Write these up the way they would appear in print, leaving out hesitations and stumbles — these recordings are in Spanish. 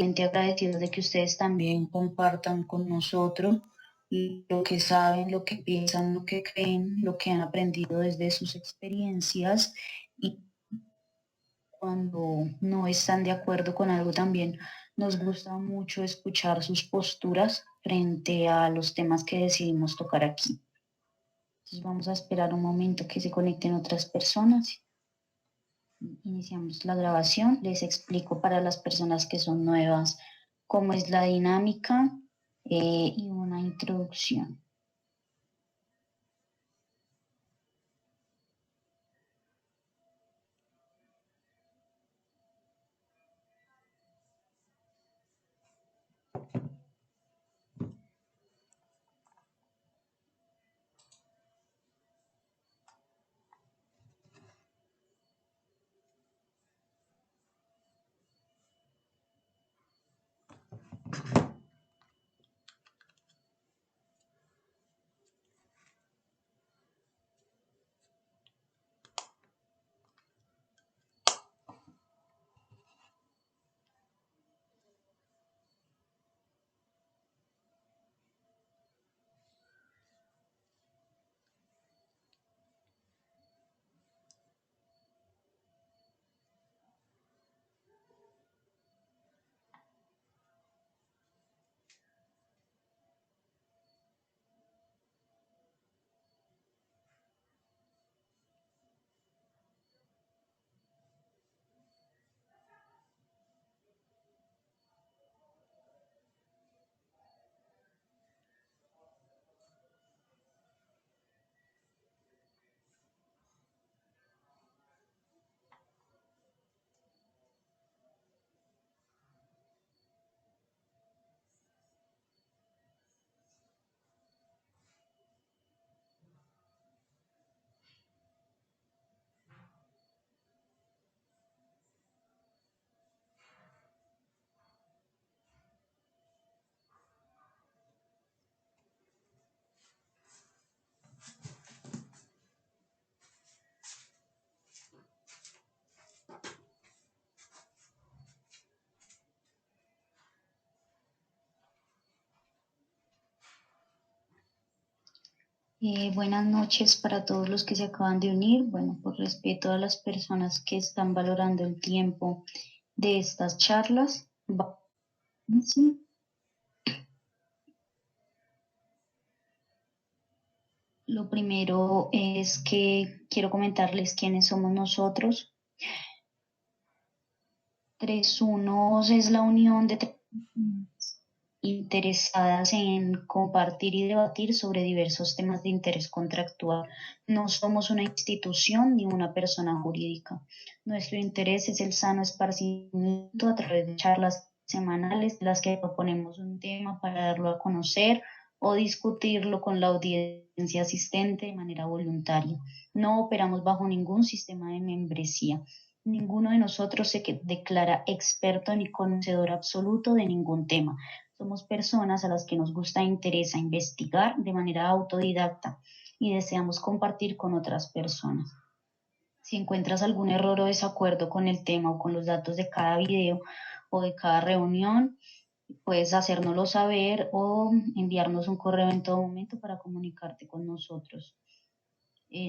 agradecidos de que ustedes también compartan con nosotros lo que saben, lo que piensan, lo que creen, lo que han aprendido desde sus experiencias, y cuando no están de acuerdo con algo también nos gusta mucho escuchar sus posturas frente a los temas que decidimos tocar aquí. Entonces vamos a esperar un momento que se conecten otras personas. Iniciamos la grabación. Les explico para las personas que son nuevas cómo es la dinámica y una introducción. Buenas noches para todos los que se acaban de unir. Bueno, por respeto a las personas que están valorando el tiempo de estas charlas, sí. Lo primero es que quiero comentarles quiénes somos nosotros. Tres Unos es la unión de tres interesadas en compartir y debatir sobre diversos temas de interés contractual. No somos una institución ni una persona jurídica. Nuestro interés es el sano esparcimiento a través de charlas semanales, en las que proponemos un tema para darlo a conocer o discutirlo con la audiencia asistente de manera voluntaria. No operamos bajo ningún sistema de membresía. Ninguno de nosotros se declara experto ni conocedor absoluto de ningún tema. Somos personas a las que nos gusta e interesa investigar de manera autodidacta y deseamos compartir con otras personas. Si encuentras algún error o desacuerdo con el tema o con los datos de cada video o de cada reunión, puedes hacérnoslo saber o enviarnos un correo en todo momento para comunicarte con nosotros.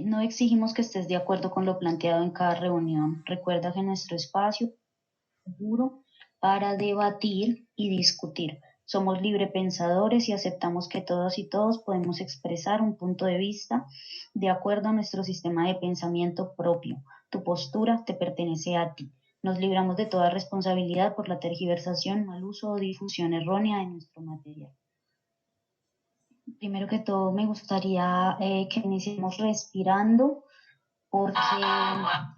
No exigimos que estés de acuerdo con lo planteado en cada reunión. Recuerda que nuestro espacio es seguro para debatir y discutir. Somos librepensadores y aceptamos que todos y todos podemos expresar un punto de vista de acuerdo a nuestro sistema de pensamiento propio. Tu postura te pertenece a ti. Nos libramos de toda responsabilidad por la tergiversación, mal uso o difusión errónea de nuestro material. Primero que todo, me gustaría que iniciemos respirando, porque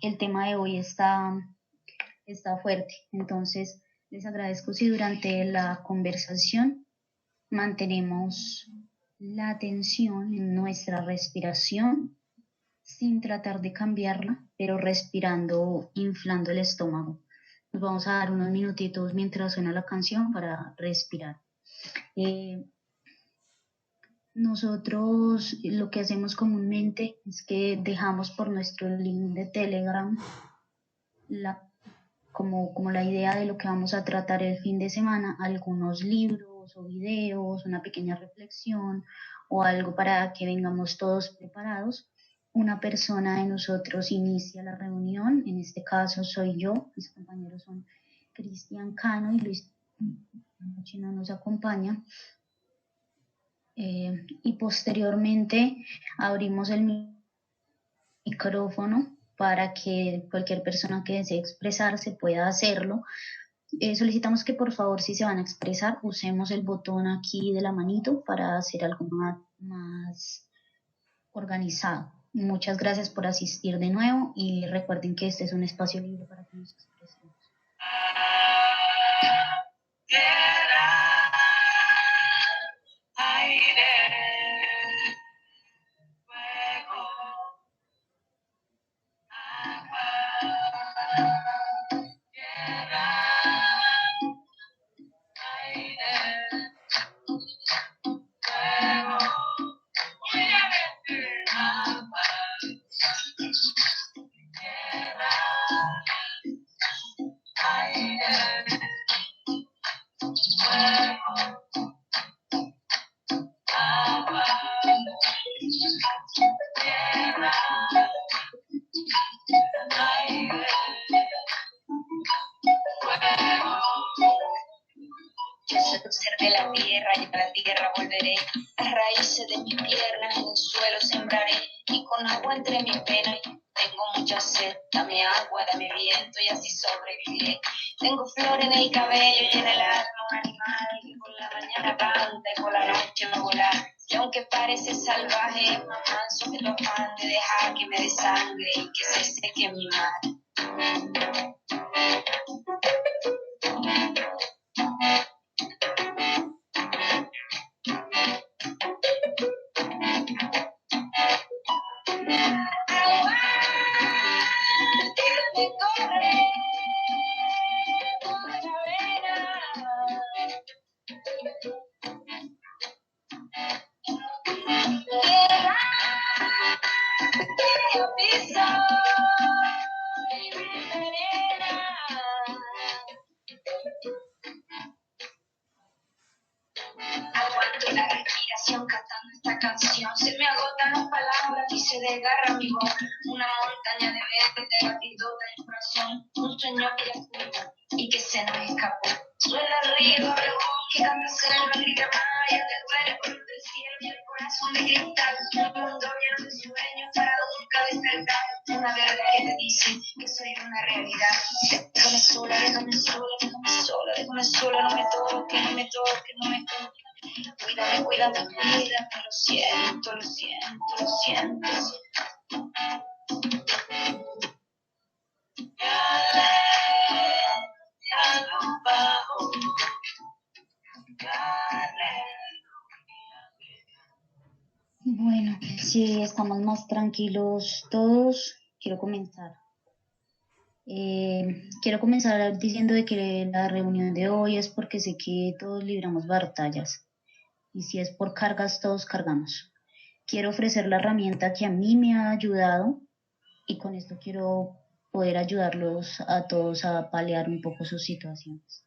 el tema de hoy está fuerte. Entonces, les agradezco si durante la conversación mantenemos la atención en nuestra respiración sin tratar de cambiarla, pero respirando, inflando el estómago. Nos vamos a dar unos minutitos mientras suena la canción para respirar. Nosotros lo que hacemos comúnmente es que dejamos por nuestro link de Telegram como la idea de lo que vamos a tratar el fin de semana, algunos libros o videos, una pequeña reflexión o algo para que vengamos todos preparados. Una persona de nosotros inicia la reunión, en este caso soy yo, mis compañeros son Cristian Cano y Luis Chino nos acompaña. Y posteriormente abrimos el micrófono para que cualquier persona que desee expresarse pueda hacerlo. Solicitamos que por favor, si se van a expresar, usemos el botón aquí de la manito para hacer algo más organizado. Muchas gracias por asistir de nuevo y recuerden que este es un espacio libre para que nos expresemos. Yo soy el ser de la tierra y a la tierra volveré. Las raíces de mis piernas en el suelo sembraré y con agua entre mis venas. Tengo mucha sed, dame agua, dame viento y así sobreviviré. Tengo flor en el cabello y en el alma un animal que por la mañana canta y por la noche me vuela. Y aunque parece salvaje, es más manso que tu afán de dejar que me desangre y que se seque mi mar. Aguanto la respiración cantando esta canción. Se me agotan las palabras y se desgarra mi voz. Una montaña de verde, gratitud del corazón. Un sueño que ya fue y que se nos escapó. Suena el río, el bosque, canta selva, grita mar, y te duele por el cielo y el corazón de cristal. Un mundo lleno de sueños para nunca despertar. Una verdad que te dice que soy una realidad. Déjame sola, déjame sola, déjame sola, déjame sola. No me toques, no me toques, no me toques. Cuídame, cuídame, cuídame, lo siento, lo siento, lo siento. Bueno, si estamos más tranquilos todos, quiero comenzar. Quiero comenzar diciendo de que la reunión de hoy es porque sé que todos libramos batallas y si es por cargas, todos cargamos. Quiero ofrecer la herramienta que a mí me ha ayudado y con esto quiero poder ayudarlos a todos a paliar un poco sus situaciones.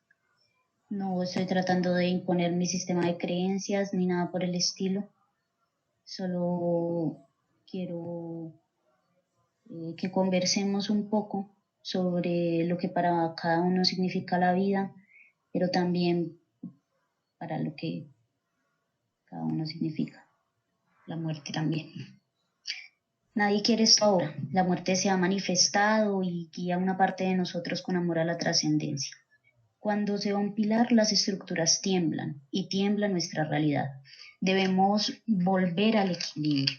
No estoy tratando de imponer mi sistema de creencias ni nada por el estilo. Solo quiero que conversemos un poco sobre lo que para cada uno significa la vida, pero también para lo que cada uno significa la muerte también. Nadie quiere esto ahora. La muerte se ha manifestado y guía una parte de nosotros con amor a la trascendencia. Cuando se va un pilar, las estructuras tiemblan y tiembla nuestra realidad. Debemos volver al equilibrio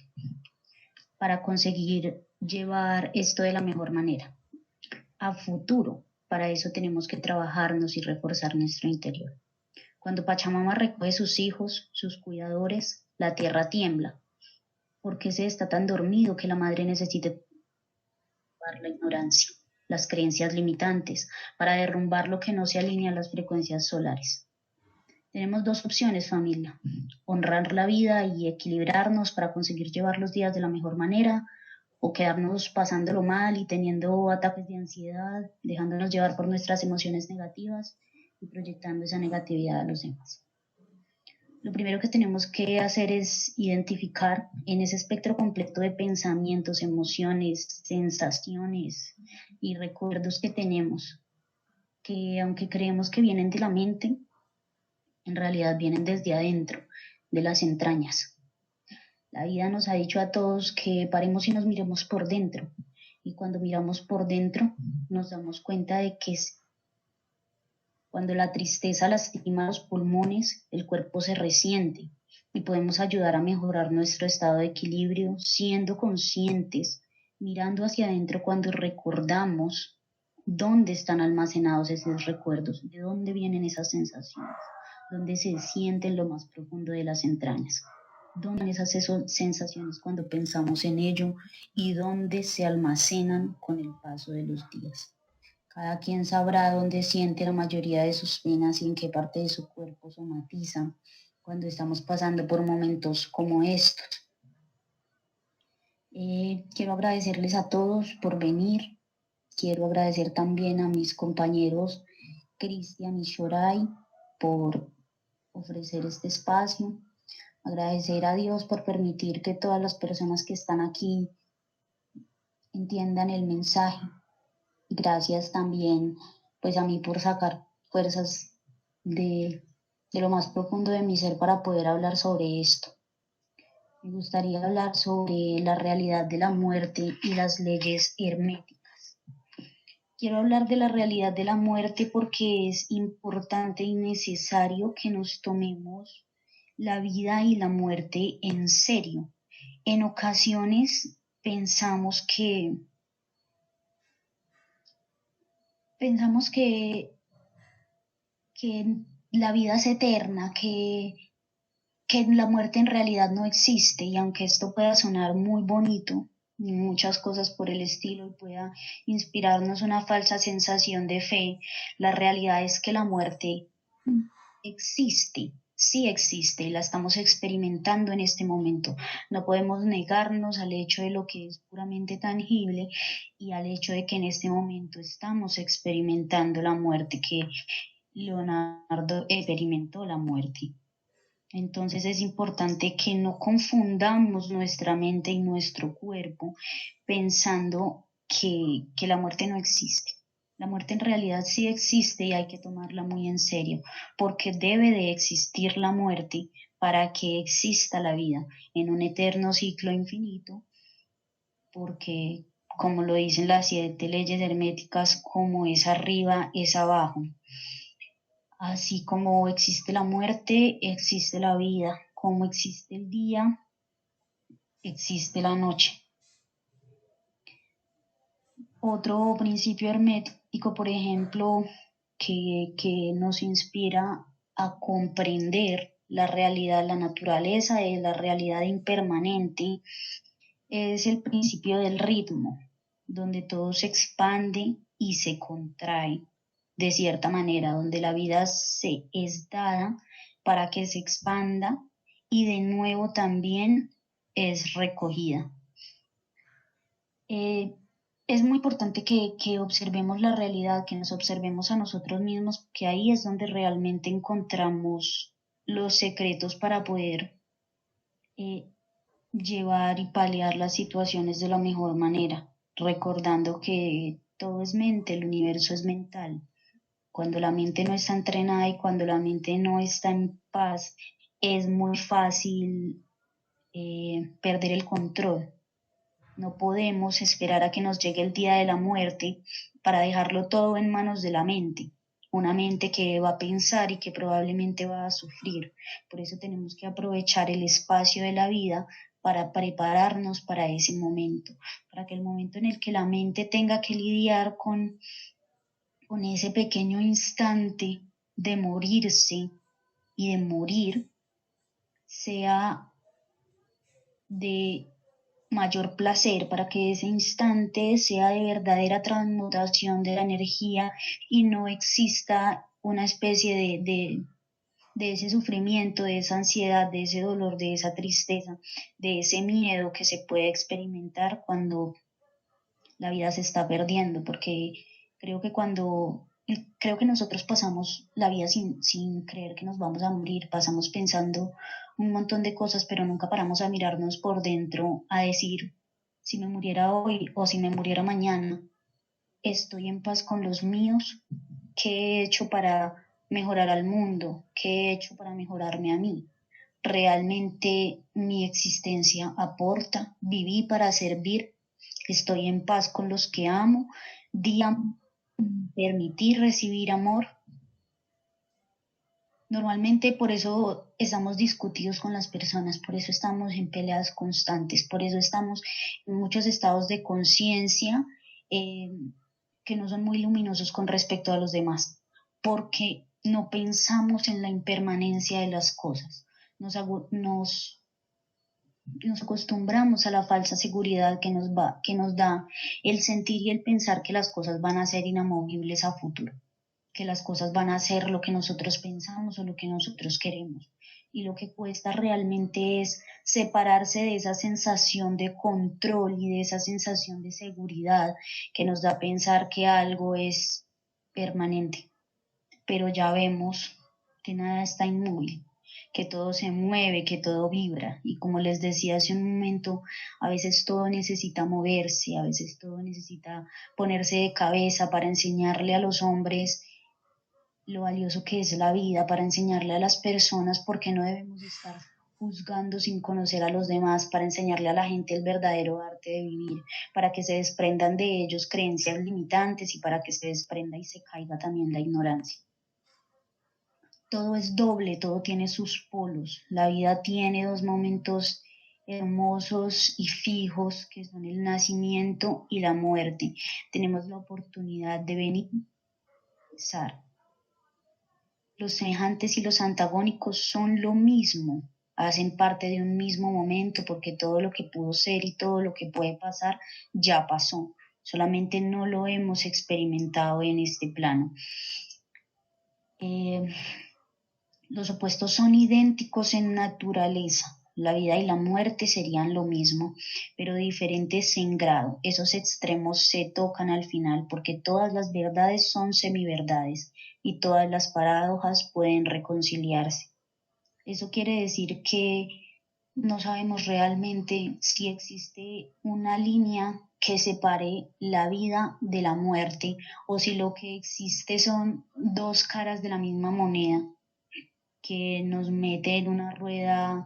para conseguir llevar esto de la mejor manera. A futuro, para eso tenemos que trabajarnos y reforzar nuestro interior. Cuando Pachamama recoge sus hijos, sus cuidadores, la tierra tiembla. ¿Por qué se está tan dormido que la madre necesite derrumbar la ignorancia, las creencias limitantes, para derrumbar lo que no se alinea a las frecuencias solares? Tenemos dos opciones, familia: honrar la vida y equilibrarnos para conseguir llevar los días de la mejor manera, o quedarnos pasándolo mal y teniendo ataques de ansiedad, dejándonos llevar por nuestras emociones negativas y proyectando esa negatividad a los demás. Lo primero que tenemos que hacer es identificar en ese espectro completo de pensamientos, emociones, sensaciones y recuerdos que tenemos, que aunque creemos que vienen de la mente, en realidad vienen desde adentro, de las entrañas. La vida nos ha dicho a todos que paremos y nos miremos por dentro. Y cuando miramos por dentro, nos damos cuenta de que cuando la tristeza lastima los pulmones, el cuerpo se resiente y podemos ayudar a mejorar nuestro estado de equilibrio siendo conscientes, mirando hacia adentro cuando recordamos dónde están almacenados esos recuerdos, de dónde vienen esas sensaciones, dónde se sienten lo más profundo de las entrañas, dónde esas sensaciones cuando pensamos en ello y dónde se almacenan con el paso de los días. Cada quien sabrá dónde siente la mayoría de sus penas y en qué parte de su cuerpo somatiza cuando estamos pasando por momentos como estos. Quiero agradecerles a todos por venir. Quiero agradecer también a mis compañeros Cristian y Shoray por ofrecer este espacio. Agradecer a Dios por permitir que todas las personas que están aquí entiendan el mensaje. Gracias también pues a mí por sacar fuerzas de lo más profundo de mi ser para poder hablar sobre esto. Me gustaría hablar sobre la realidad de la muerte y las leyes herméticas. Quiero hablar de la realidad de la muerte porque es importante y necesario que nos tomemos la vida y la muerte en serio. En ocasiones pensamos que la vida es eterna, que la muerte en realidad no existe, y aunque esto pueda sonar muy bonito y muchas cosas por el estilo y pueda inspirarnos una falsa sensación de fe, la realidad es que la muerte existe, sí existe y la estamos experimentando en este momento. No podemos negarnos al hecho de lo que es puramente tangible y al hecho de que en este momento estamos experimentando la muerte, que Leonardo experimentó la muerte. Entonces es importante que no confundamos nuestra mente y nuestro cuerpo pensando que la muerte no existe. La muerte en realidad sí existe y hay que tomarla muy en serio, porque debe de existir la muerte para que exista la vida en un eterno ciclo infinito, porque como lo dicen las 7 leyes herméticas, como es arriba, es abajo. Así como existe la muerte, existe la vida. Como existe el día, existe la noche. Otro principio hermético, por ejemplo, que nos inspira a comprender la realidad, la naturaleza de la realidad impermanente, es el principio del ritmo, donde todo se expande y se contrae de cierta manera, donde la vida se es dada para que se expanda y de nuevo también es recogida. Es muy importante que observemos la realidad, que nos observemos a nosotros mismos, que ahí es donde realmente encontramos los secretos para poder llevar y paliar las situaciones de la mejor manera, recordando que todo es mente, el universo es mental. Cuando la mente no está entrenada y cuando la mente no está en paz, es muy fácil perder el control. No podemos esperar a que nos llegue el día de la muerte para dejarlo todo en manos de la mente. Una mente que va a pensar y que probablemente va a sufrir. Por eso tenemos que aprovechar el espacio de la vida para prepararnos para ese momento, para que el momento en el que la mente tenga que lidiar con ese pequeño instante de morirse y de morir sea de mayor placer, para que ese instante sea de verdadera transmutación de la energía y no exista una especie de ese sufrimiento, de esa ansiedad, de ese dolor, de esa tristeza, de ese miedo que se puede experimentar cuando la vida se está perdiendo, porque creo que creo que nosotros pasamos la vida sin creer que nos vamos a morir, pasamos pensando un montón de cosas, pero nunca paramos a mirarnos por dentro, a decir, si me muriera hoy o si me muriera mañana, estoy en paz con los míos, qué he hecho para mejorar al mundo, qué he hecho para mejorarme a mí. Realmente mi existencia aporta, viví para servir, estoy en paz con los que amo, día permitir recibir amor. Normalmente por eso estamos discutidos con las personas, por eso estamos en peleas constantes, por eso estamos en muchos estados de conciencia que no son muy luminosos con respecto a los demás, porque no pensamos en la impermanencia de las cosas, nos acostumbramos a la falsa seguridad que nos da el sentir y el pensar que las cosas van a ser inamovibles a futuro, que las cosas van a ser lo que nosotros pensamos o lo que nosotros queremos. Y lo que cuesta realmente es separarse de esa sensación de control y de esa sensación de seguridad que nos da pensar que algo es permanente. Pero ya vemos que nada está inmóvil, que todo se mueve, que todo vibra. Y como les decía hace un momento, a veces todo necesita moverse, a veces todo necesita ponerse de cabeza para enseñarle a los hombres lo valioso que es la vida, para enseñarle a las personas por qué no debemos estar juzgando sin conocer a los demás, para enseñarle a la gente el verdadero arte de vivir, para que se desprendan de ellos creencias limitantes y para que se desprenda y se caiga también la ignorancia. Todo es doble, todo tiene sus polos. La vida tiene dos momentos hermosos y fijos que son el nacimiento y la muerte. Tenemos la oportunidad de venir a pensar. Los semejantes y los antagónicos son lo mismo, hacen parte de un mismo momento porque todo lo que pudo ser y todo lo que puede pasar ya pasó, solamente no lo hemos experimentado en este plano. Los opuestos son idénticos en naturaleza. La vida y la muerte serían lo mismo, pero diferentes en grado. Esos extremos se tocan al final porque todas las verdades son semiverdades y todas las paradojas pueden reconciliarse. Eso quiere decir que no sabemos realmente si existe una línea que separe la vida de la muerte o si lo que existe son dos caras de la misma moneda que nos mete en una rueda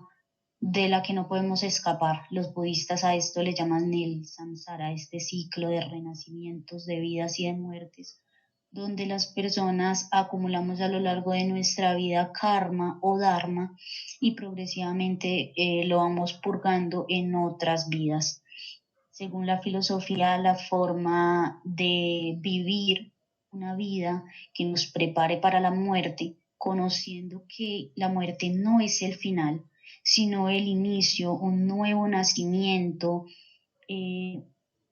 de la que no podemos escapar. Los budistas a esto le llaman el samsara, este ciclo de renacimientos, de vidas y de muertes, donde las personas acumulamos a lo largo de nuestra vida karma o dharma y progresivamente lo vamos purgando en otras vidas. Según la filosofía, la forma de vivir una vida que nos prepare para la muerte, conociendo que la muerte no es el final, sino el inicio, un nuevo nacimiento,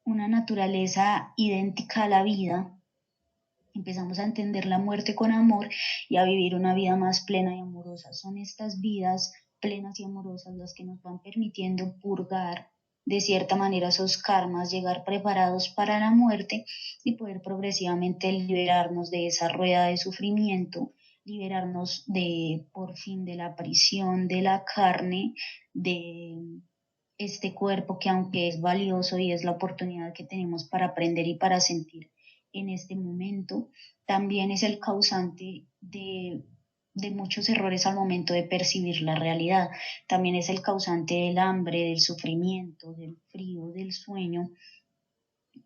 una naturaleza idéntica a la vida. Empezamos a entender la muerte con amor y a vivir una vida más plena y amorosa. Son estas vidas plenas y amorosas las que nos van permitiendo purgar de cierta manera esos karmas, llegar preparados para la muerte y poder progresivamente liberarnos de esa rueda de sufrimiento, liberarnos de por fin de la prisión de la carne, de este cuerpo que aunque es valioso y es la oportunidad que tenemos para aprender y para sentir en este momento, también es el causante de muchos errores al momento de percibir la realidad. También es el causante del hambre, del sufrimiento, del frío, del sueño.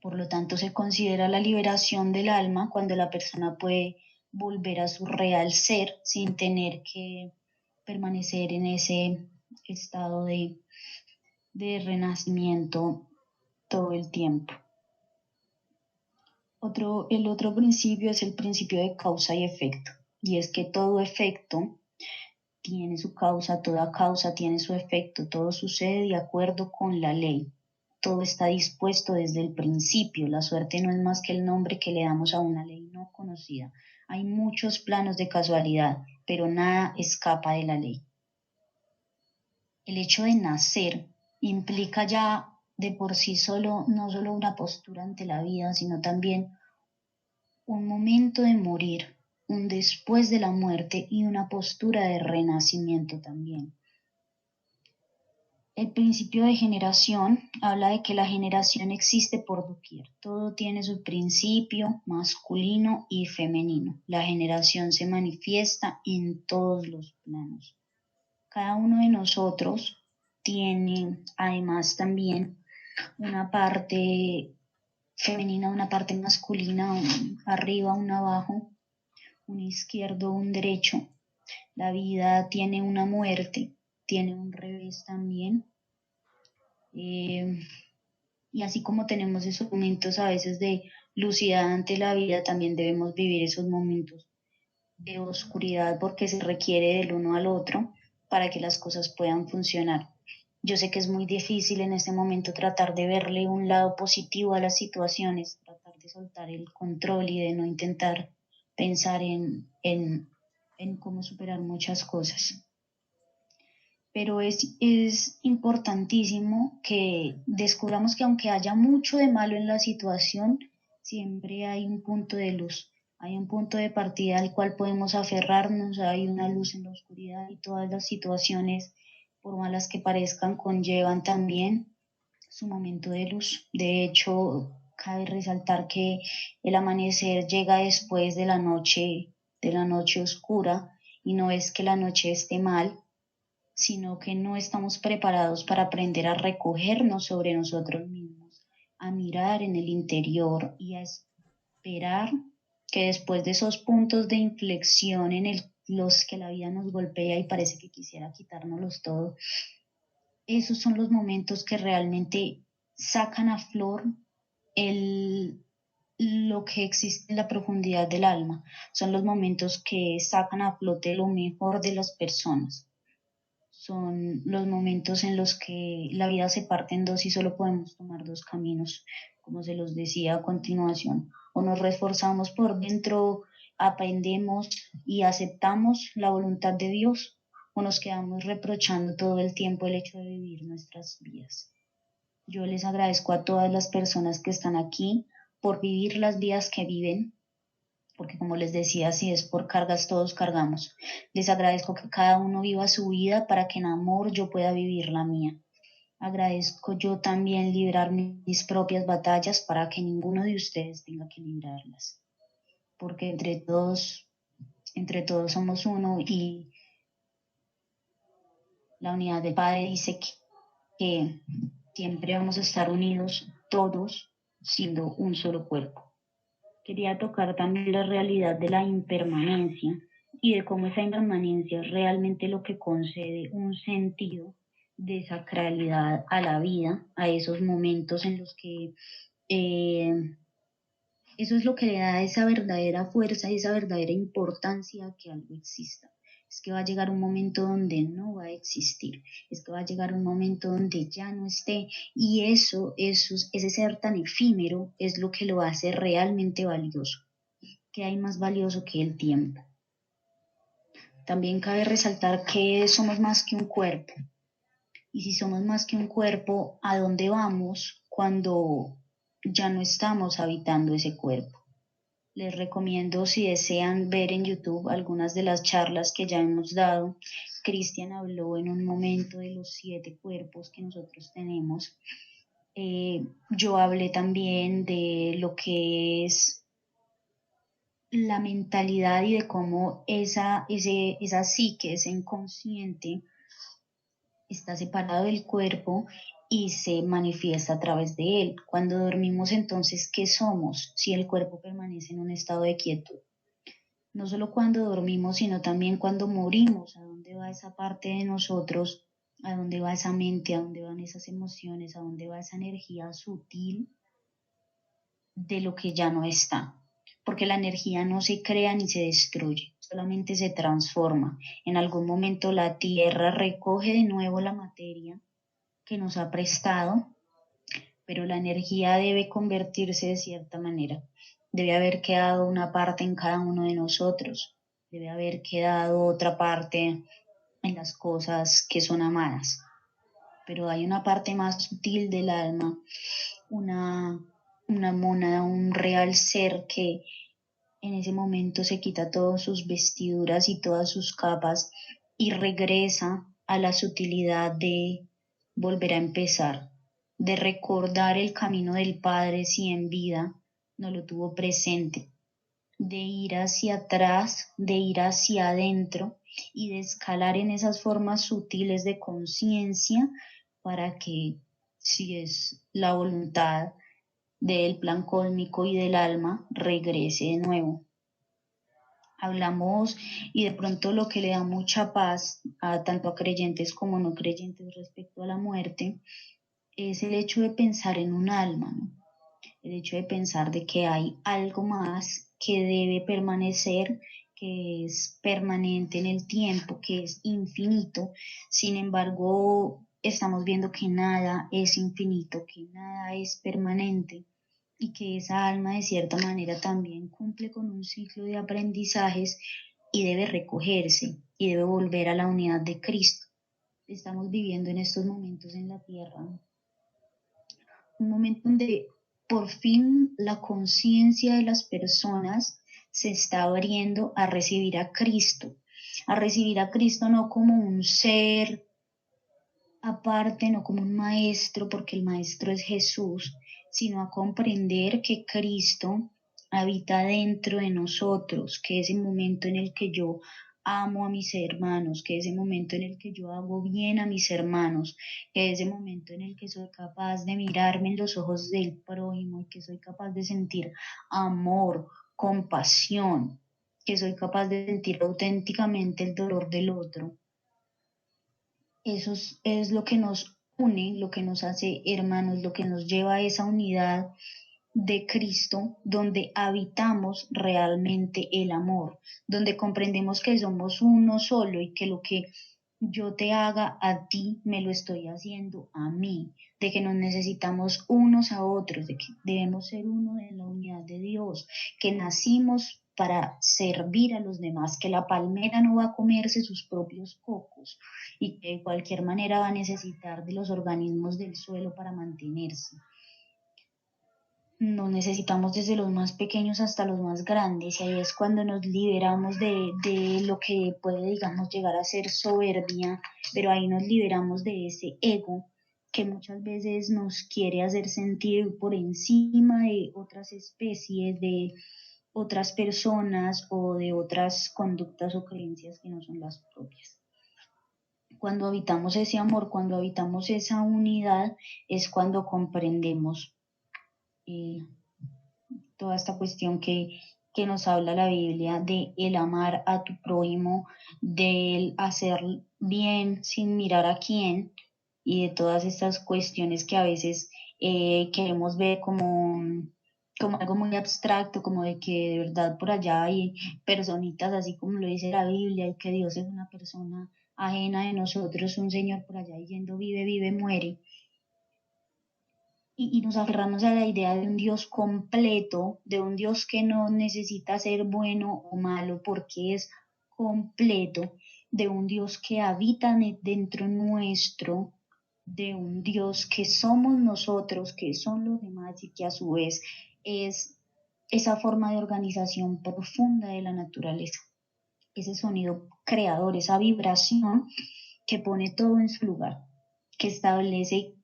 Por lo tanto, se considera la liberación del alma cuando la persona puede volver a su real ser sin tener que permanecer en ese estado de renacimiento todo el tiempo. El otro principio es el principio de causa y efecto, y es que todo efecto tiene su causa, toda causa tiene su efecto, todo sucede de acuerdo con la ley, todo está dispuesto desde el principio, la suerte no es más que el nombre que le damos a una ley no conocida. Hay muchos planos de casualidad, pero nada escapa de la ley. El hecho de nacer implica ya de por sí solo, no solo una postura ante la vida, sino también un momento de morir, un después de la muerte y una postura de renacimiento también. El principio de generación habla de que la generación existe por doquier. Todo tiene su principio masculino y femenino. La generación se manifiesta en todos los planos. Cada uno de nosotros tiene además también una parte femenina, una parte masculina, un arriba, un abajo, un izquierdo, un derecho. La vida tiene una muerte, tiene un revés también. Y así como tenemos esos momentos a veces de lucidez ante la vida, también debemos vivir esos momentos de oscuridad porque se requiere del uno al otro para que las cosas puedan funcionar. Yo sé que es muy difícil en este momento tratar de verle un lado positivo a las situaciones, tratar de soltar el control y de no intentar pensar en cómo superar muchas cosas. Pero es importantísimo que descubramos que aunque haya mucho de malo en la situación, siempre hay un punto de luz, hay un punto de partida al cual podemos aferrarnos, hay una luz en la oscuridad y todas las situaciones, por malas que parezcan, conllevan también su momento de luz. De hecho, cabe resaltar que el amanecer llega después de la noche oscura, y no es que la noche esté mal, sino que no estamos preparados para aprender a recogernos sobre nosotros mismos, a mirar en el interior y a esperar que después de esos puntos de inflexión los que la vida nos golpea y parece que quisiera quitárnoslos todo, esos son los momentos que realmente sacan a flor lo que existe en la profundidad del alma. Son los momentos que sacan a flote lo mejor de las personas. Son los momentos en los que la vida se parte en dos y solo podemos tomar dos caminos, como se los decía a continuación. O nos reforzamos por dentro, aprendemos y aceptamos la voluntad de Dios, o nos quedamos reprochando todo el tiempo el hecho de vivir nuestras vidas. Yo les agradezco a todas las personas que están aquí por vivir las vidas que viven, porque como les decía, si es por cargas, todos cargamos. Les agradezco que cada uno viva su vida para que en amor yo pueda vivir la mía. Agradezco yo también librar mis propias batallas para que ninguno de ustedes tenga que librarlas, porque entre todos somos uno, y la unidad del Padre dice que siempre vamos a estar unidos todos siendo un solo cuerpo. Quería tocar también la realidad de la impermanencia y de cómo esa impermanencia es realmente lo que concede un sentido de sacralidad a la vida, a esos momentos en los que eso es lo que le da esa verdadera fuerza y esa verdadera importancia a que algo exista. Es que va a llegar un momento donde no va a existir, es que va a llegar un momento donde ya no esté, y ese ser tan efímero es lo que lo hace realmente valioso. ¿Qué hay más valioso que el tiempo? También cabe resaltar que somos más que un cuerpo, y si somos más que un cuerpo, ¿a dónde vamos cuando ya no estamos habitando ese cuerpo? Les recomiendo, si desean ver en YouTube algunas de las charlas que ya hemos dado. Cristian habló en un momento de los 7 cuerpos que nosotros tenemos. Yo hablé también de lo que es la mentalidad y de cómo esa psique, ese inconsciente, está separado del cuerpo y se manifiesta a través de él. Cuando dormimos, entonces, ¿qué somos si el cuerpo permanece en un estado de quietud? No solo cuando dormimos, sino también cuando morimos. ¿A dónde va esa parte de nosotros? ¿A dónde va esa mente? ¿A dónde van esas emociones? ¿A dónde va esa energía sutil de lo que ya no está? Porque la energía no se crea ni se destruye, solamente se transforma. En algún momento la tierra recoge de nuevo la materia que nos ha prestado, pero la energía debe convertirse de cierta manera. Debe haber quedado una parte en cada uno de nosotros. debe haber quedado otra parte en las cosas que son amadas. Pero hay una parte más sutil del alma, una mónada, un real ser que en ese momento se quita todas sus vestiduras y todas sus capas y regresa a la sutilidad de volver a empezar, de recordar el camino del Padre si en vida no lo tuvo presente, de ir hacia atrás, de ir hacia adentro y de escalar en esas formas sutiles de conciencia para que, si es la voluntad del plan cósmico y del alma, regrese de nuevo. Hablamos y de pronto lo que le da mucha paz tanto a creyentes como no creyentes respecto a la muerte es el hecho de pensar en un alma, ¿no? El hecho de pensar de que hay algo más que debe permanecer, que es permanente en el tiempo, que es infinito. Sin embargo, estamos viendo que nada es infinito, que nada es permanente y que esa alma de cierta manera también cumple con un ciclo de aprendizajes y debe recogerse y debe volver a la unidad de Cristo. Estamos viviendo en estos momentos en la tierra un momento donde por fin la conciencia de las personas se está abriendo a recibir a Cristo no como un ser aparte, no como un maestro, porque el maestro es Jesús, sino a comprender que Cristo habita dentro de nosotros, que ese momento en el que yo amo a mis hermanos, que ese momento en el que yo hago bien a mis hermanos, que ese momento en el que soy capaz de mirarme en los ojos del prójimo y que soy capaz de sentir amor, compasión, que soy capaz de sentir auténticamente el dolor del otro. Eso es lo que nos une, lo que nos hace hermanos, lo que nos lleva a esa unidad de Cristo, donde habitamos realmente el amor, donde comprendemos que somos uno solo y que lo que yo te haga a ti, me lo estoy haciendo a mí, de que nos necesitamos unos a otros, de que debemos ser uno en la unidad de Dios, que nacimos para servir a los demás, que la palmera no va a comerse sus propios cocos y que de cualquier manera va a necesitar de los organismos del suelo para mantenerse. Nos necesitamos desde los más pequeños hasta los más grandes y ahí es cuando nos liberamos de lo que puede, digamos, llegar a ser soberbia, pero ahí nos liberamos de ese ego que muchas veces nos quiere hacer sentir por encima de otras especies, de otras personas o de otras conductas o creencias que no son las propias. Cuando habitamos ese amor, cuando habitamos esa unidad, es cuando comprendemos toda esta cuestión que nos habla la Biblia de el amar a tu prójimo, del hacer bien sin mirar a quién y de todas estas cuestiones que a veces queremos ver como algo muy abstracto, como de que de verdad por allá hay personitas así como lo dice la Biblia y que Dios es una persona ajena de nosotros, un Señor por allá diciendo vive, vive, muere y nos aferramos a la idea de un Dios completo, de un Dios que no necesita ser bueno o malo porque es completo, de un Dios que habita dentro nuestro, de un Dios que somos nosotros, que son los demás y que a su vez es esa forma de organización profunda de la naturaleza, ese sonido creador, esa vibración que pone todo en su lugar, que establece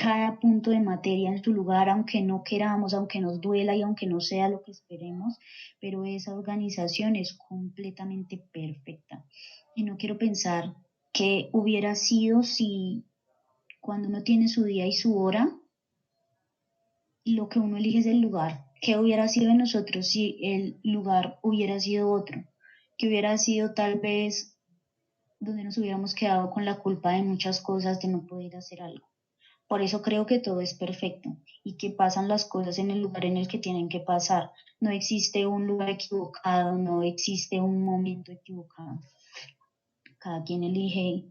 cada punto de materia en su lugar, aunque no queramos, aunque nos duela y aunque no sea lo que esperemos, pero esa organización es completamente perfecta. Y no quiero pensar qué hubiera sido si cuando uno tiene su día y su hora, lo que uno elige es el lugar. ¿Qué hubiera sido de nosotros si el lugar hubiera sido otro? Que hubiera sido tal vez donde nos hubiéramos quedado con la culpa de muchas cosas, de no poder hacer algo. Por eso creo que todo es perfecto y que pasan las cosas en el lugar en el que tienen que pasar. No existe un lugar equivocado, no existe un momento equivocado. Cada quien elige,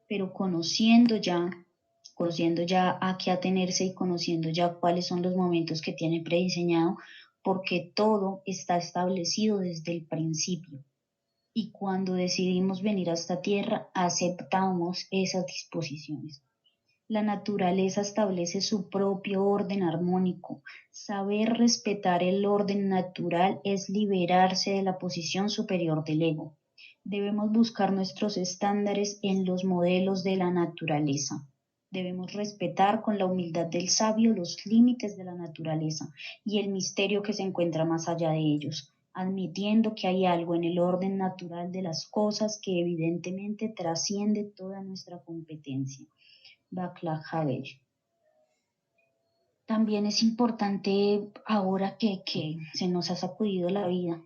pero conociendo ya a qué atenerse y conociendo ya cuáles son los momentos que tiene prediseñado, porque todo está establecido desde el principio. Y cuando decidimos venir a esta tierra, aceptamos esas disposiciones. La naturaleza establece su propio orden armónico. Saber respetar el orden natural es liberarse de la posición superior del ego. Debemos buscar nuestros estándares en los modelos de la naturaleza. Debemos respetar con la humildad del sabio los límites de la naturaleza y el misterio que se encuentra más allá de ellos, admitiendo que hay algo en el orden natural de las cosas que evidentemente trasciende toda nuestra competencia. Václav Havel. También es importante ahora que se nos ha sacudido la vida,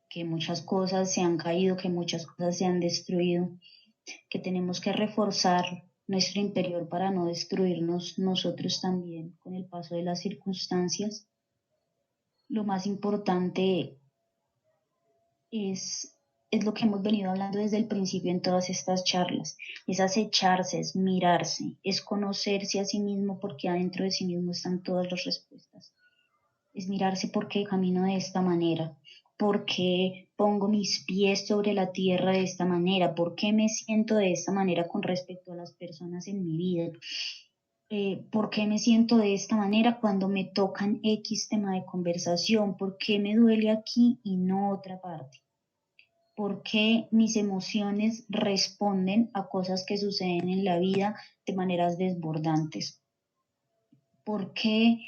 que muchas cosas se han caído, que muchas cosas se han destruido, que tenemos que reforzar nuestro interior para no destruirnos nosotros también con el paso de las circunstancias. Lo más importante es lo que hemos venido hablando desde el principio en todas estas charlas, es acecharse, es mirarse, es conocerse a sí mismo porque adentro de sí mismo están todas las respuestas, es mirarse por qué camino de esta manera, por qué pongo mis pies sobre la tierra de esta manera, por qué me siento de esta manera con respecto a las personas en mi vida. ¿Por qué me siento de esta manera cuando me tocan X tema de conversación? ¿Por qué me duele aquí y no otra parte? ¿Por qué mis emociones responden a cosas que suceden en la vida de maneras desbordantes? ¿Por qué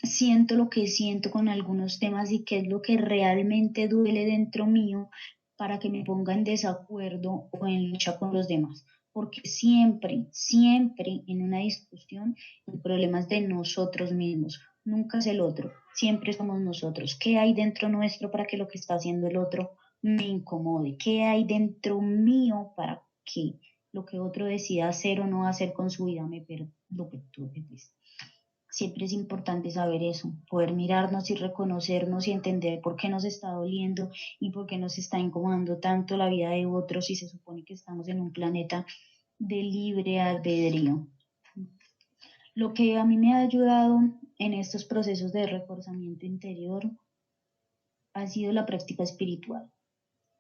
siento lo que siento con algunos temas y qué es lo que realmente duele dentro mío para que me ponga en desacuerdo o en lucha con los demás? Porque siempre, siempre en una discusión el problema es de nosotros mismos, nunca es el otro, siempre somos nosotros. ¿Qué hay dentro nuestro para que lo que está haciendo el otro me incomode? ¿Qué hay dentro mío para que lo que otro decida hacer o no hacer con su vida me perturbe? Siempre es importante saber eso, poder mirarnos y reconocernos y entender por qué nos está doliendo y por qué nos está incomodando tanto la vida de otros si se supone que estamos en un planeta de libre albedrío. Lo que a mí me ha ayudado en estos procesos de reforzamiento interior ha sido la práctica espiritual,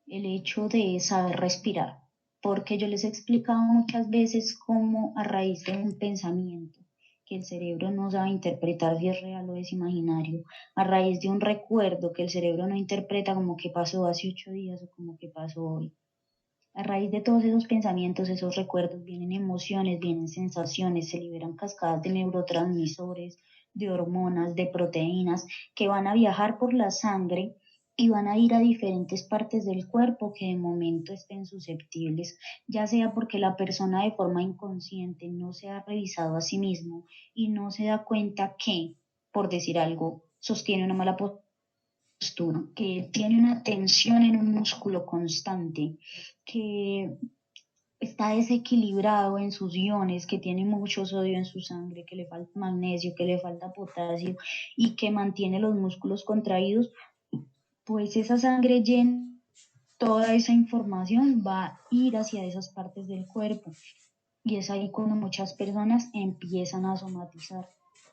el hecho de saber respirar, porque yo les he explicado muchas veces cómo a raíz de un pensamiento que el cerebro no sabe interpretar si es real o es imaginario, a raíz de un recuerdo que el cerebro no interpreta como que pasó hace 8 días o como que pasó hoy. A raíz de todos esos pensamientos, esos recuerdos, vienen emociones, vienen sensaciones, se liberan cascadas de neurotransmisores, de hormonas, de proteínas que van a viajar por la sangre y van a ir a diferentes partes del cuerpo que de momento estén susceptibles, ya sea porque la persona de forma inconsciente no se ha revisado a sí mismo y no se da cuenta que, por decir algo, sostiene una mala postura, que tiene una tensión en un músculo constante, que está desequilibrado en sus iones, que tiene mucho sodio en su sangre, que le falta magnesio, que le falta potasio y que mantiene los músculos contraídos, pues esa sangre llena, toda esa información va a ir hacia esas partes del cuerpo y es ahí cuando muchas personas empiezan a somatizar.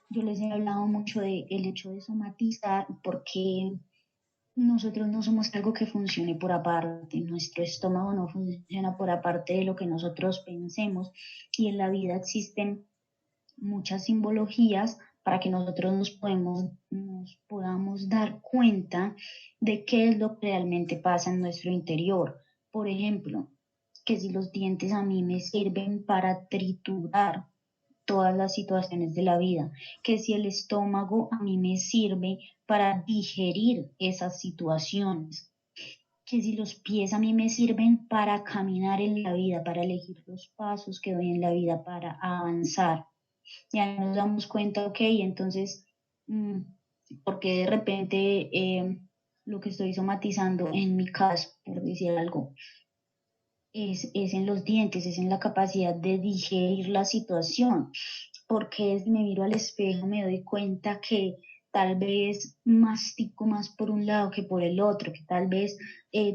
Yo les he hablado mucho del hecho de somatizar porque nosotros no somos algo que funcione por aparte, nuestro estómago no funciona por aparte de lo que nosotros pensemos y en la vida existen muchas simbologías para que nosotros nos podamos dar cuenta de qué es lo que realmente pasa en nuestro interior. Por ejemplo, que si los dientes a mí me sirven para triturar todas las situaciones de la vida, que si el estómago a mí me sirve para digerir esas situaciones, que si los pies a mí me sirven para caminar en la vida, para elegir los pasos que doy en la vida, para avanzar. Ya nos damos cuenta, ok, entonces, porque de repente lo que estoy somatizando en mi caso, por decir algo, es en los dientes, es en la capacidad de digerir la situación, porque me miro al espejo me doy cuenta que tal vez mastico más por un lado que por el otro, que tal vez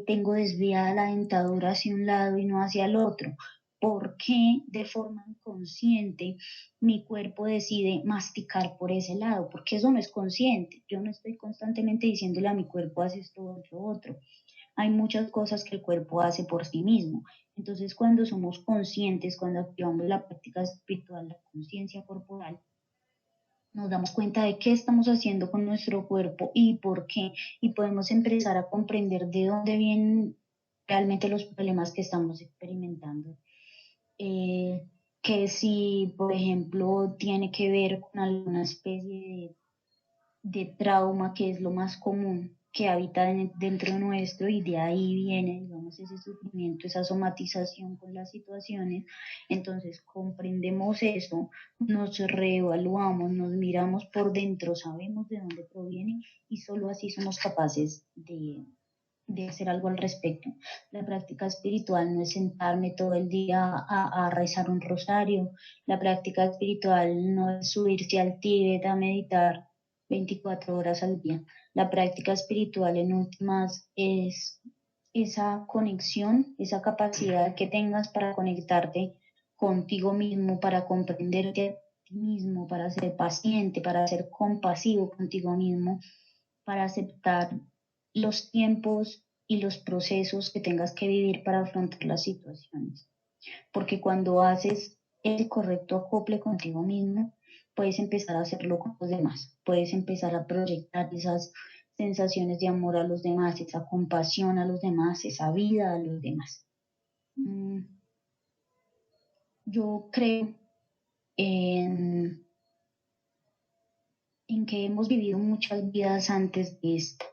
tengo desviada la dentadura hacia un lado y no hacia el otro. por qué de forma inconsciente mi cuerpo decide masticar por ese lado, porque eso no es consciente. Yo no estoy constantemente diciéndole a mi cuerpo, haz esto, otro. Hay muchas cosas que el cuerpo hace por sí mismo. Entonces, cuando somos conscientes, cuando activamos la práctica espiritual, la conciencia corporal, nos damos cuenta de qué estamos haciendo con nuestro cuerpo y por qué, y podemos empezar a comprender de dónde vienen realmente los problemas que estamos experimentando. Que si, por ejemplo, tiene que ver con alguna especie de trauma, que es lo más común que habita dentro nuestro, y de ahí viene, digamos, ese sufrimiento, esa somatización con las situaciones. Entonces comprendemos eso, nos reevaluamos, nos miramos por dentro, sabemos de dónde proviene, y solo así somos capaces de hacer algo al respecto. La práctica espiritual no es sentarme todo el día a rezar un rosario. La práctica espiritual no es subirse al Tíbet a meditar 24 horas al día. La práctica espiritual, en últimas, es esa conexión, esa capacidad que tengas para conectarte contigo mismo, para comprenderte a ti mismo, para ser paciente, para ser compasivo contigo mismo, para aceptar los tiempos y los procesos que tengas que vivir para afrontar las situaciones. Porque cuando haces el correcto acople contigo mismo, puedes empezar a hacerlo con los demás, puedes empezar a proyectar esas sensaciones de amor a los demás, esa compasión a los demás, esa vida a los demás. Yo creo en, en que hemos vivido muchas vidas antes de esta,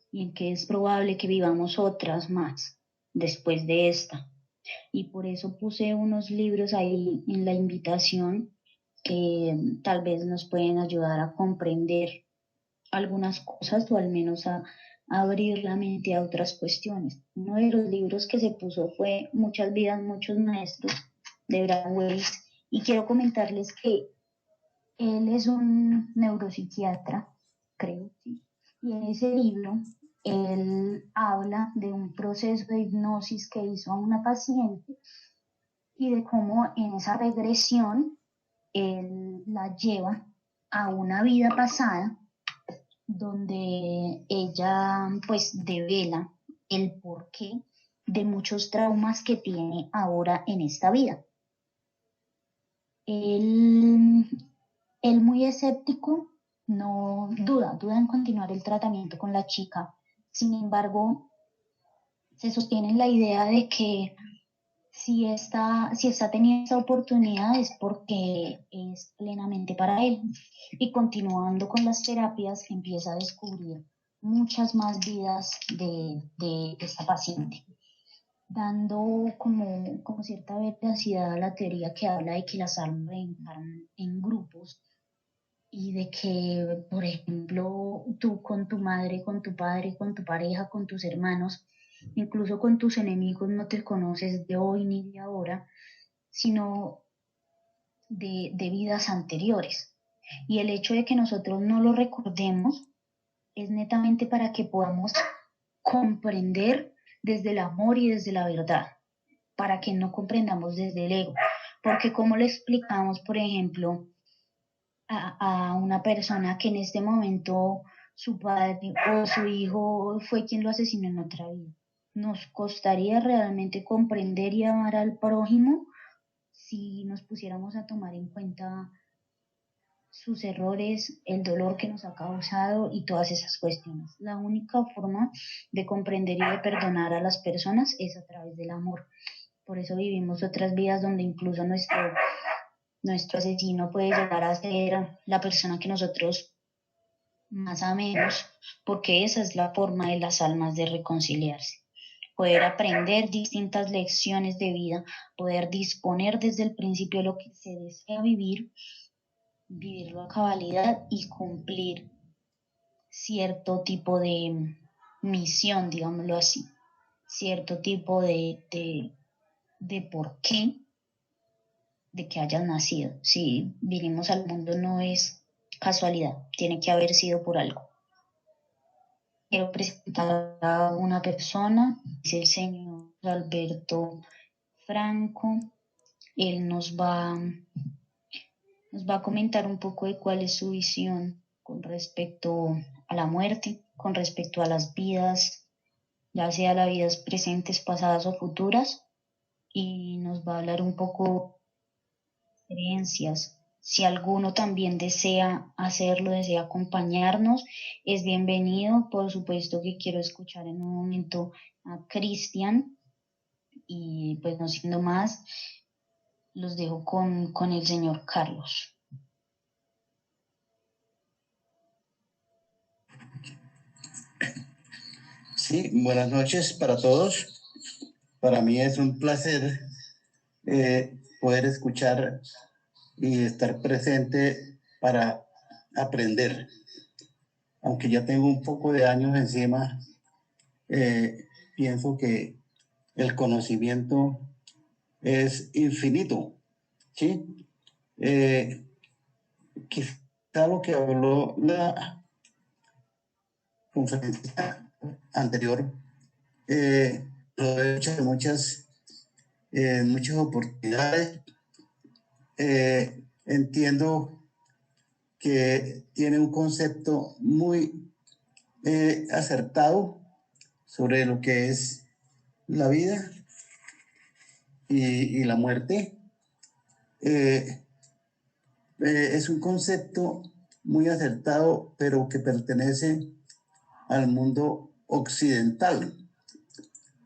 y en que es probable que vivamos otras más después de esta. Y por eso puse unos libros ahí en la invitación que tal vez nos pueden ayudar a comprender algunas cosas, o al menos a abrir la mente a otras cuestiones. Uno de los libros que se puso fue Muchas vidas, muchos maestros, de Brian Weiss, y quiero comentarles que él es un neuropsiquiatra, creo, sí. Y en ese libro él habla de un proceso de hipnosis que hizo a una paciente, y de cómo en esa regresión él la lleva a una vida pasada donde ella pues devela el porqué de muchos traumas que tiene ahora en esta vida. Él muy escéptico, no duda en continuar el tratamiento con la chica. Sin embargo, se sostiene en la idea de que si está teniendo esa oportunidad es porque es plenamente para él. Y continuando con las terapias, empieza a descubrir muchas más vidas de esta paciente, dando como cierta veracidad a la teoría que habla de que las almas reencarnan en grupos, y de que, por ejemplo, tú con tu madre, con tu padre, con tu pareja, con tus hermanos, incluso con tus enemigos, no te conoces de hoy ni de ahora, sino de vidas anteriores. Y el hecho de que nosotros no lo recordemos es netamente para que podamos comprender desde el amor y desde la verdad, para que no comprendamos desde el ego. Porque como le explicamos, por ejemplo, a una persona que en este momento su padre o su hijo fue quien lo asesinó en otra vida? ¿Nos costaría realmente comprender y amar al prójimo si nos pusiéramos a tomar en cuenta sus errores, el dolor que nos ha causado y todas esas cuestiones? La única forma de comprender y de perdonar a las personas es a través del amor. Por eso vivimos otras vidas donde incluso nuestro asesino puede llegar a ser la persona que nosotros más amemos, porque esa es la forma de las almas de reconciliarse. Poder aprender distintas lecciones de vida, poder disponer desde el principio lo que se desea vivir, vivirlo a cabalidad y cumplir cierto tipo de misión, digámoslo así, cierto tipo de por qué de que hayas nacido. Si vinimos al mundo no es casualidad, tiene que haber sido por algo. Quiero presentar a una persona, es el señor Alberto Franco. Él nos va a comentar un poco de cuál es su visión con respecto a la muerte, con respecto a las vidas, ya sea las vidas presentes, pasadas o futuras, y nos va a hablar un poco de creencias. Si alguno también desea hacerlo, desea acompañarnos, es bienvenido. Por supuesto que quiero escuchar en un momento a Cristian y pues no siendo más, los dejo con el señor Carlos. Sí, buenas noches para todos. Para mí es un placer poder escuchar y estar presente para aprender. Aunque ya tengo un poco de años encima, pienso que el conocimiento es infinito, ¿sí? Quizá lo que habló la conferencia anterior, lo he hecho en muchas oportunidades. Entiendo que tiene un concepto muy acertado sobre lo que es la vida y la muerte. Es un concepto muy acertado, pero que pertenece al mundo occidental.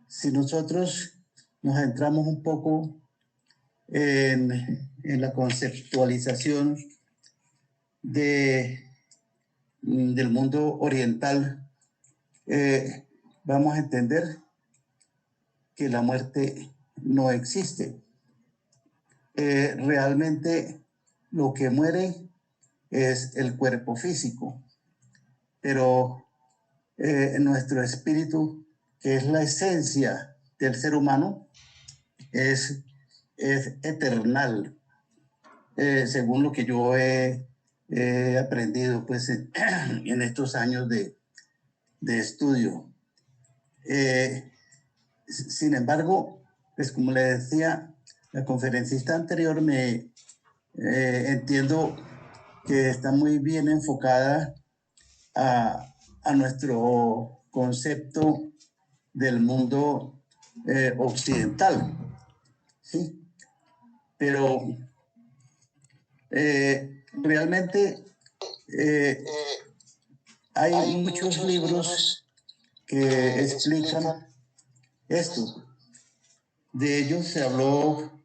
Si nosotros nos centramos un poco en la conceptualización del mundo oriental, vamos a entender que la muerte no existe. Realmente lo que muere es el cuerpo físico, pero nuestro espíritu, que es la esencia del ser humano, es eternal, según lo que yo he aprendido pues, en estos años de estudio. Sin embargo, pues como le decía, la conferencista anterior entiendo que está muy bien enfocada a nuestro concepto del mundo occidental, ¿sí? Pero realmente hay muchos libros que explican esto. De ellos se habló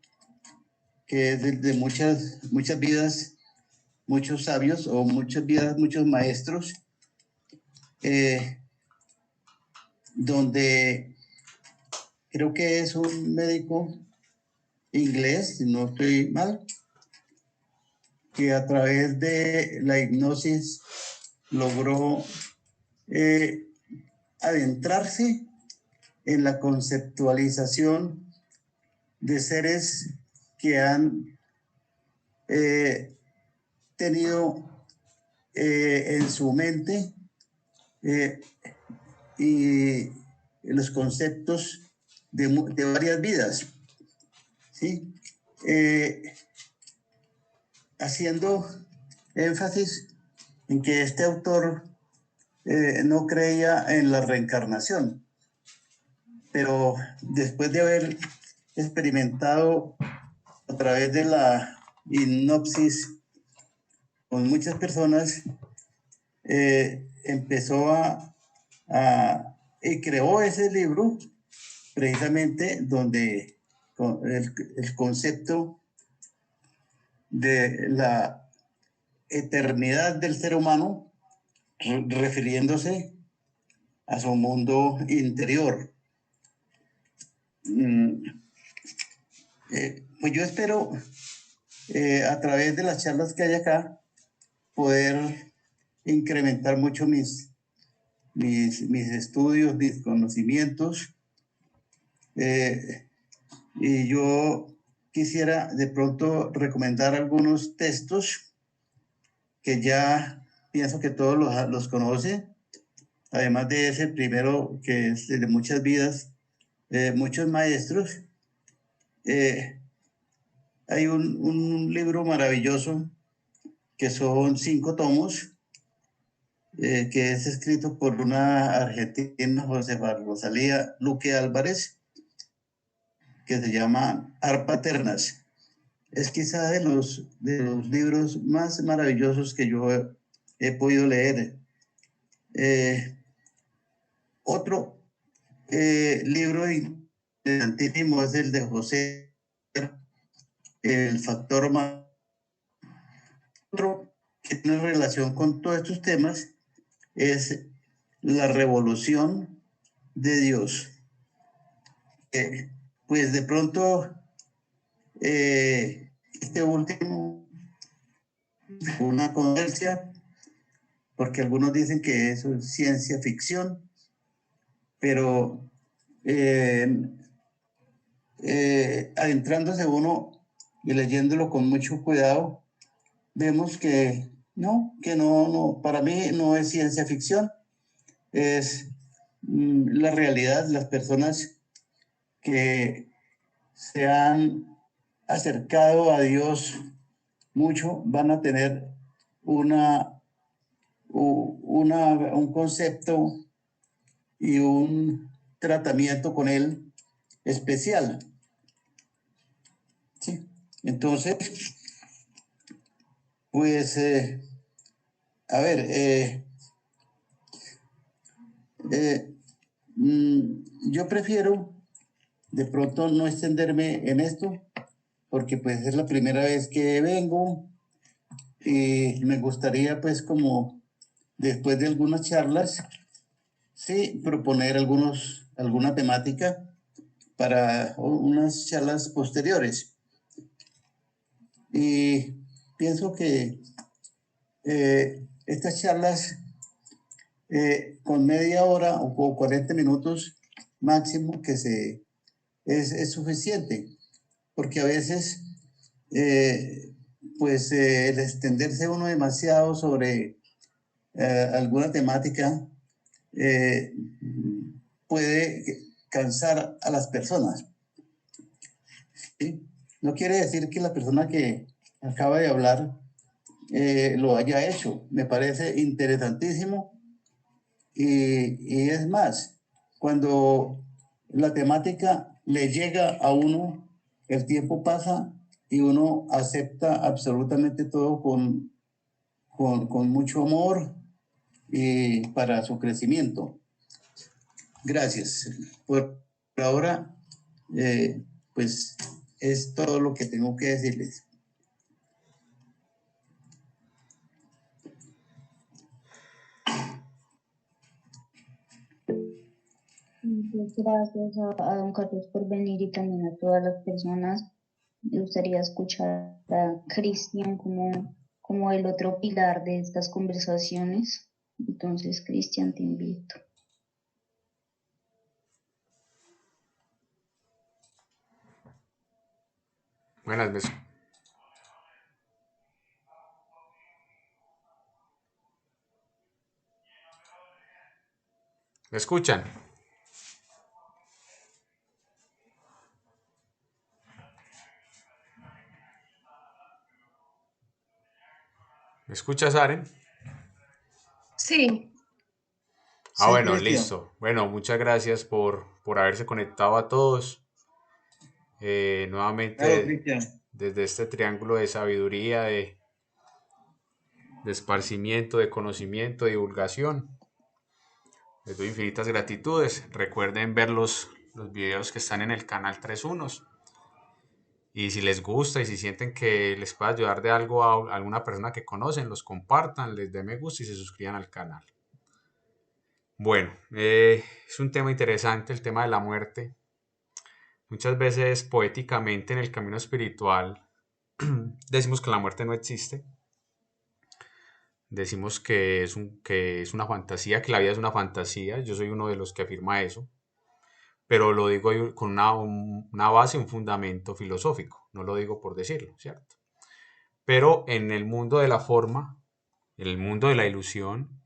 que de muchas vidas, muchos sabios o muchas vidas, muchos maestros, donde creo que es un médico inglés, si no estoy mal, que a través de la hipnosis logró adentrarse en la conceptualización de seres que han tenido en su mente y los conceptos de varias vidas, ¿sí? Haciendo énfasis en que este autor no creía en la reencarnación, pero después de haber experimentado a través de la hipnosis con muchas personas, empezó y creó ese libro precisamente donde el concepto de la eternidad del ser humano, refiriéndose a su mundo interior. Pues yo espero, a través de las charlas que hay acá, poder incrementar mucho mis estudios, mis conocimientos. Y yo quisiera de pronto recomendar algunos textos que ya pienso que todos los conocen, además de ese primero que es de muchas vidas, muchos maestros, hay un libro maravilloso que son 5 tomos, que es escrito por una argentina, Josefa Rosalía Luque Álvarez, que se llama Arpa Ternas. Es quizá de los libros más maravillosos que yo he podido leer. Otro libro interesantísimo es el de José, El factor humano. Otro que tiene relación con todos estos temas es La revolución de Dios. Pues de pronto, este último, una controversia, porque algunos dicen que eso es ciencia ficción, pero adentrándose uno y leyéndolo con mucho cuidado, vemos que no, para mí no es ciencia ficción, es la realidad. Las personas que se han acercado a Dios mucho van a tener un concepto y un tratamiento con Él especial. ¿Sí? Entonces, pues, a ver, yo prefiero de pronto no extenderme en esto, porque pues es la primera vez que vengo y me gustaría pues como después de algunas charlas, sí, proponer alguna temática para unas charlas posteriores. Y pienso que estas charlas con media hora o 40 minutos máximo es suficiente, porque a veces pues el extenderse uno demasiado sobre alguna temática puede cansar a las personas. ¿Sí? No quiere decir que la persona que acaba de hablar lo haya hecho. Me parece interesantísimo y es más, cuando la temática le llega a uno, el tiempo pasa y uno acepta absolutamente todo con mucho amor y para su crecimiento. Gracias. Por ahora, pues es todo lo que tengo que decirles. Muchas gracias a don Carlos por venir y también a todas las personas. Me gustaría escuchar a Cristian como el otro pilar de estas conversaciones. Entonces, Cristian, te invito. Buenas noches. ¿Me escuchan? ¿Me escuchas, Aren? Sí. Ah, Sí, bueno, Cristian. listo. Bueno, muchas gracias por haberse conectado a todos. Claro, Nuevamente Cristian. desde este triángulo de sabiduría, de esparcimiento, de conocimiento, de divulgación. Les doy infinitas gratitudes. Recuerden ver los videos que están en el canal 3.1. Y si les gusta y si sienten que les puede ayudar de algo a alguna persona que conocen, los compartan, les den me gusta y se suscriban al canal. Bueno, es un tema interesante, el tema de la muerte. Muchas veces poéticamente en el camino espiritual decimos que la muerte no existe. Decimos que es una fantasía, que la vida es una fantasía. Yo soy uno de los que afirma eso. Pero lo digo con una base, un fundamento filosófico. No lo digo por decirlo, ¿cierto? Pero en el mundo de la forma, en el mundo de la ilusión,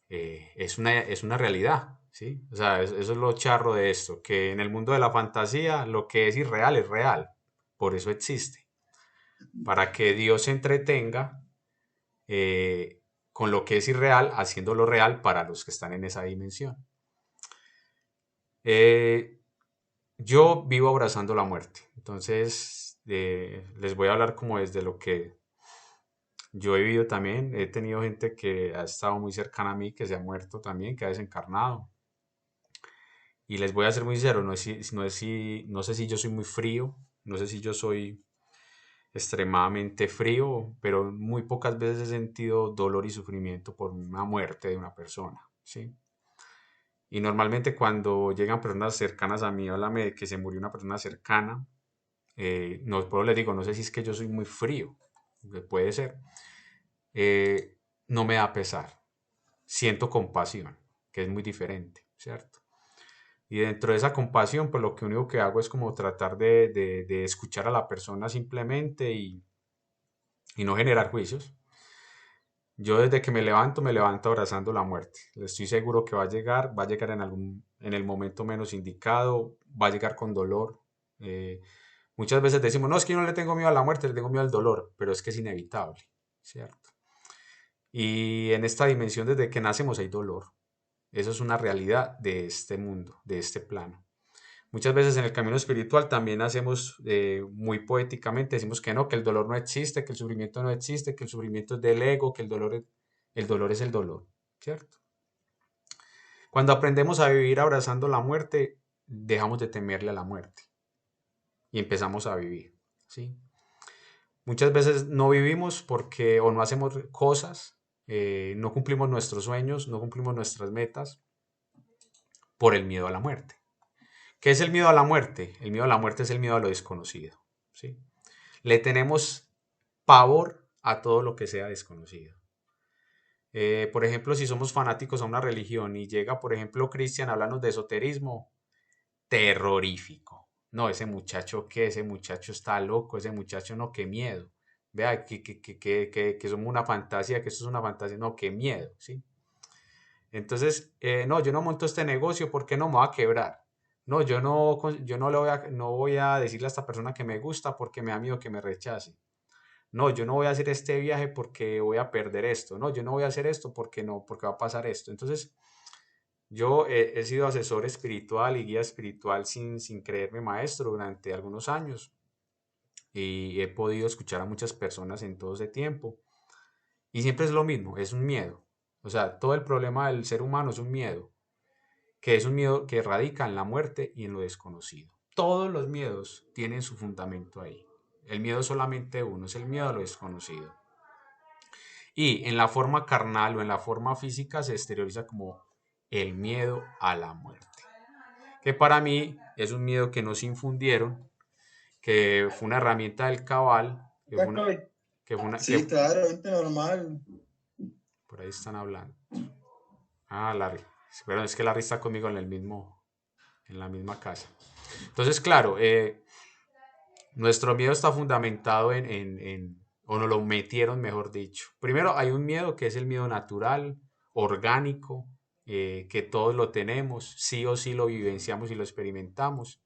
es una realidad, ¿sí? O sea, eso es lo charro de esto, que en el mundo de la fantasía lo que es irreal es real, por eso existe, para que Dios se entretenga eh, con lo que es irreal, haciéndolo real para los que están en esa dimensión. Eh, yo vivo abrazando la muerte, entonces les voy a hablar como desde lo que yo he vivido también. He tenido gente que ha estado muy cercana a mí, que se ha muerto también, que ha desencarnado. Y les voy a ser muy sincero, no sé si yo soy muy frío, no sé si yo soy extremadamente frío, pero muy pocas veces he sentido dolor y sufrimiento por una muerte de una persona, ¿sí? Y normalmente cuando llegan personas cercanas a mí, háblame de que se murió una persona cercana, no, pero les digo, no sé si es que yo soy muy frío, que puede ser, eh, no me da pesar, siento compasión, que es muy diferente, ¿cierto? Y dentro de esa compasión, pues lo que único que hago es como tratar de escuchar a la persona simplemente y no generar juicios. Yo desde que me levanto abrazando la muerte. Estoy seguro que va a llegar en el momento menos indicado, va a llegar con dolor. Eh, muchas veces decimos, no, es que yo no le tengo miedo a la muerte, le tengo miedo al dolor, pero es que es inevitable, ¿cierto? Y en esta dimensión, desde que nacemos hay dolor. Eso es una realidad de este mundo, de este plano. Muchas veces en el camino espiritual también hacemos muy poéticamente, decimos que no, que el dolor no existe, que el sufrimiento no existe, que el sufrimiento es del ego, que el dolor es el dolor, ¿cierto? Cuando aprendemos a vivir abrazando la muerte, dejamos de temerle a la muerte y empezamos a vivir, ¿sí? Muchas veces no vivimos porque o no hacemos cosas, no cumplimos nuestros sueños, no cumplimos nuestras metas por el miedo a la muerte. ¿Qué es el miedo a la muerte? El miedo a la muerte es el miedo a lo desconocido, ¿sí? Le tenemos pavor a todo lo que sea desconocido. Por ejemplo, si somos fanáticos a una religión y llega, por ejemplo, Cristian a hablarnos de esoterismo, terrorífico. No, ese muchacho, ¿qué? Ese muchacho está loco, ese muchacho, no, qué miedo. Vea, que somos una fantasía, que esto es una fantasía, no, qué miedo, ¿sí? Entonces, no, yo no monto este negocio porque no me va a quebrar. No, yo no, no voy a decirle a esta persona que me gusta porque me da miedo que me rechace. No, yo no voy a hacer este viaje porque voy a perder esto. No, yo no voy a hacer esto porque no, porque va a pasar esto. Entonces, yo he sido asesor espiritual y guía espiritual sin creerme maestro durante algunos años y he podido escuchar a muchas personas en todo ese tiempo. Y siempre es lo mismo, es un miedo. O sea, todo el problema del ser humano es un miedo, que es un miedo que radica en la muerte y en lo desconocido. Todos los miedos tienen su fundamento ahí. El miedo es solamente uno, es el miedo a lo desconocido. Y en la forma carnal o en la forma física se exterioriza como el miedo a la muerte. Que para mí es un miedo que nos infundieron, que fue una herramienta del cabal, que fue una, Sí, que claro, es normal. por ahí están hablando. Ah, Larry. Pero es que Larry está conmigo en la misma casa. Entonces, claro, nuestro miedo está fundamentado o nos lo metieron, mejor dicho. Primero, hay un miedo que es el miedo natural, orgánico, que todos lo tenemos, sí o sí lo vivenciamos y lo experimentamos,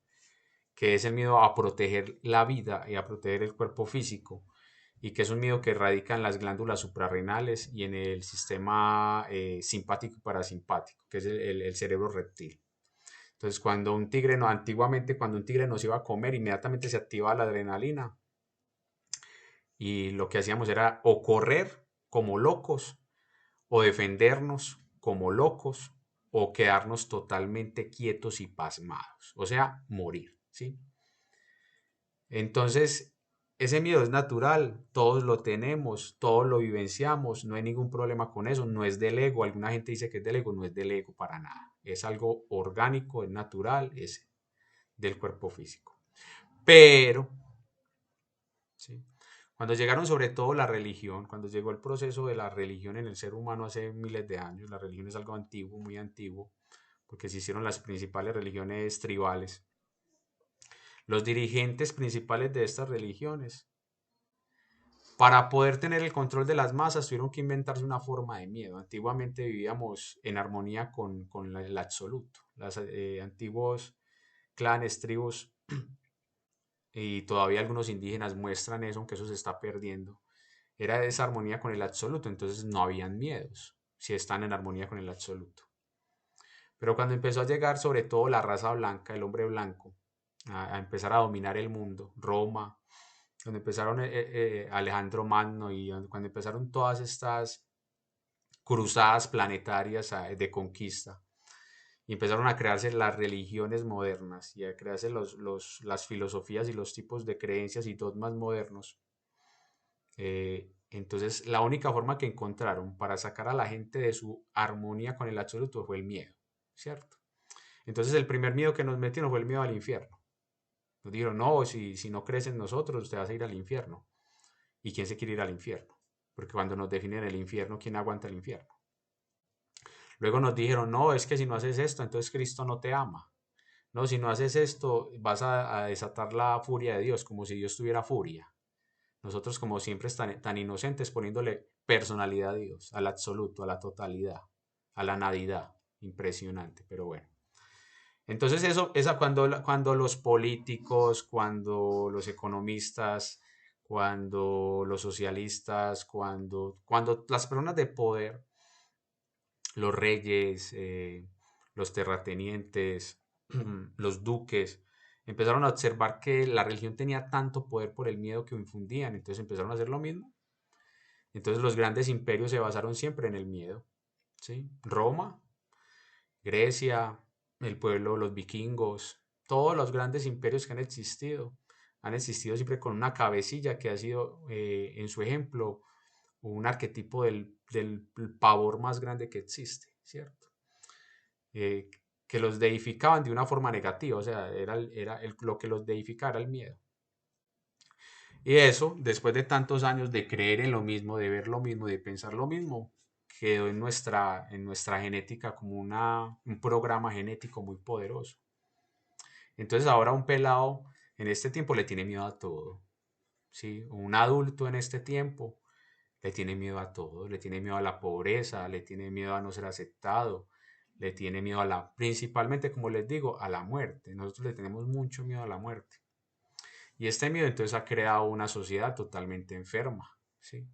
que es el miedo a proteger la vida y a proteger el cuerpo físico, y que es un miedo que radica en las glándulas suprarrenales y en el sistema simpático y parasimpático, que es el cerebro reptil. Entonces, cuando un tigre, no, antiguamente cuando un tigre nos iba a comer, inmediatamente se activaba la adrenalina y lo que hacíamos era o correr como locos, o defendernos como locos, o quedarnos totalmente quietos y pasmados, o sea, morir, ¿sí? Entonces, ese miedo es natural, todos lo tenemos, todos lo vivenciamos, no hay ningún problema con eso, no es del ego, alguna gente dice que es del ego, no es del ego para nada, es algo orgánico, es natural, es del cuerpo físico. Pero, ¿sí? Cuando llegaron sobre todo la religión, cuando llegó el proceso de la religión en el ser humano hace miles de años, la religión es algo antiguo, muy antiguo, porque se hicieron las principales religiones tribales. Los dirigentes principales de estas religiones Para poder tener el control de las masas tuvieron que inventarse una forma de miedo. Antiguamente vivíamos en armonía con el absoluto. Los antiguos clanes, tribus y todavía algunos indígenas muestran eso, aunque eso se está perdiendo. Era esa armonía con el absoluto, entonces no habían miedos si están en armonía con el absoluto. Pero cuando empezó a llegar sobre todo la raza blanca, el hombre blanco, a empezar a dominar el mundo, Roma, cuando empezaron Alejandro Magno y cuando empezaron todas estas cruzadas planetarias de conquista, y empezaron a crearse las religiones modernas y a crearse las filosofías y los tipos de creencias y dogmas modernos. Entonces, la única forma que encontraron para sacar a la gente de su armonía con el absoluto fue el miedo, ¿cierto? Entonces, el primer miedo que nos metieron fue el miedo al infierno. Nos dijeron, no, si no crees en nosotros, usted va a ir al infierno. ¿Y quién se quiere ir al infierno? Porque cuando nos definen el infierno, ¿quién aguanta el infierno? Luego nos dijeron, no, es que si no haces esto, entonces Cristo no te ama. No, si no haces esto, vas a desatar la furia de Dios, como si Dios tuviera furia. Nosotros, como siempre, tan inocentes, poniéndole personalidad a Dios, al absoluto, a la totalidad, a la nadidad. Impresionante, pero bueno. Entonces, cuando los políticos, cuando los economistas, cuando los socialistas, cuando las personas de poder, los reyes, los terratenientes, los duques, empezaron a observar que la religión tenía tanto poder por el miedo que infundían, entonces empezaron a hacer lo mismo. Entonces los grandes imperios se basaron siempre en el miedo, ¿sí? Roma, Grecia, el pueblo, los vikingos, todos los grandes imperios que han existido siempre con una cabecilla que ha sido, en su ejemplo, un arquetipo del pavor más grande que existe, ¿cierto? Eh, que los deificaban de una forma negativa, o sea, lo que los deificaba era el miedo. Y eso, después de tantos años de creer en lo mismo, de ver lo mismo, de pensar lo mismo, quedó en nuestra genética como un programa genético muy poderoso. Entonces ahora un pelado en este tiempo le tiene miedo a todo, ¿sí? Un adulto en este tiempo le tiene miedo a todo, le tiene miedo a la pobreza, le tiene miedo a no ser aceptado, le tiene miedo principalmente, como les digo, a la muerte. Nosotros le tenemos mucho miedo a la muerte. Y este miedo entonces ha creado una sociedad totalmente enferma, ¿sí?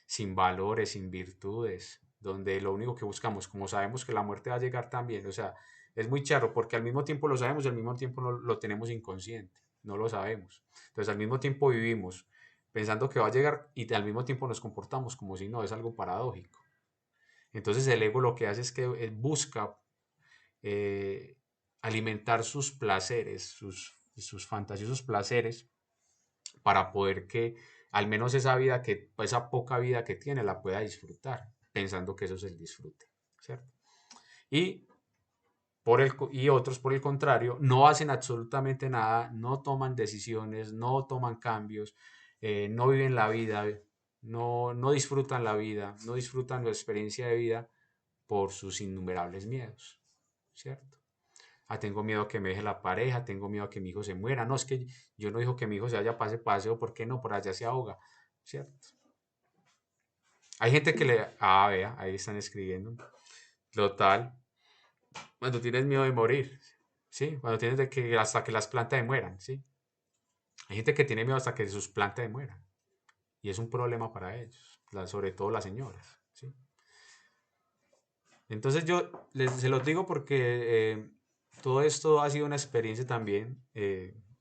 Sin valores, sin virtudes, donde lo único que buscamos, como sabemos que la muerte va a llegar también, o sea, es muy charro porque al mismo tiempo lo sabemos y al mismo tiempo lo tenemos inconsciente, no lo sabemos. Entonces al mismo tiempo vivimos pensando que va a llegar y al mismo tiempo nos comportamos como si no, es algo paradójico. Entonces el ego lo que hace es que busca eh, alimentar sus placeres, sus fantasías, sus placeres, para poder que al menos esa poca vida que tiene la pueda disfrutar, pensando que eso es el disfrute, ¿cierto? Y, y otros, por el contrario, no hacen absolutamente nada, no toman decisiones, no toman cambios, no viven la vida, no disfrutan la vida, no disfrutan la experiencia de vida por sus innumerables miedos, ¿cierto? Tengo miedo a que me deje la pareja, tengo miedo a que mi hijo se muera. No, es que yo no digo que mi hijo se vaya a paseo, ¿por qué no? Por allá se ahoga, ¿cierto? Hay gente que vea, ahí están escribiendo. Total, cuando tienes miedo de morir, ¿sí? Cuando tienes hasta que las plantas mueran, ¿sí? Hay gente que tiene miedo hasta que sus plantas mueran. Y es un problema para ellos, sobre todo las señoras, ¿sí? Entonces se los digo porque todo esto ha sido una experiencia también,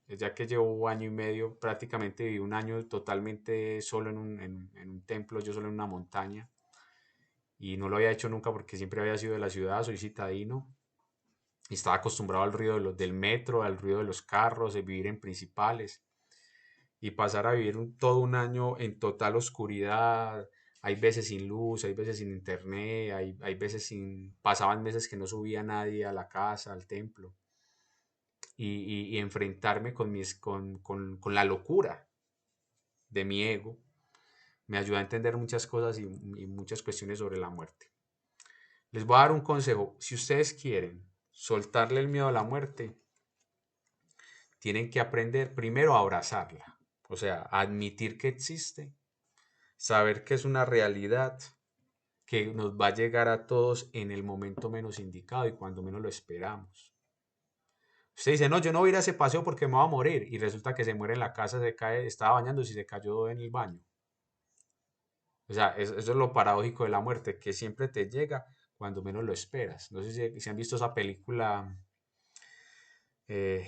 ya que llevo año y medio, prácticamente viví un año totalmente solo en un templo, yo solo en una montaña, y no lo había hecho nunca porque siempre había sido de la ciudad, soy citadino, y estaba acostumbrado al ruido del metro, al ruido de los carros, de vivir en principales, y pasar a vivir todo un año en total oscuridad. Hay veces sin luz, hay veces sin internet, hay veces pasaban meses que no subía nadie a la casa, al templo, y enfrentarme con la locura de mi ego, me ayuda a entender muchas cosas y muchas cuestiones sobre la muerte. Les voy a dar un consejo, si ustedes quieren soltarle el miedo a la muerte, tienen que aprender primero a abrazarla, o sea, a admitir que existe, saber que es una realidad que nos va a llegar a todos en el momento menos indicado y cuando menos lo esperamos. Usted dice, no, yo no voy a ir a ese paseo porque me voy a morir. Y resulta que se muere en la casa, se cae, estaba bañándose y se cayó en el baño. O sea, eso es lo paradójico de la muerte, que siempre te llega cuando menos lo esperas. No sé si han visto esa película, eh,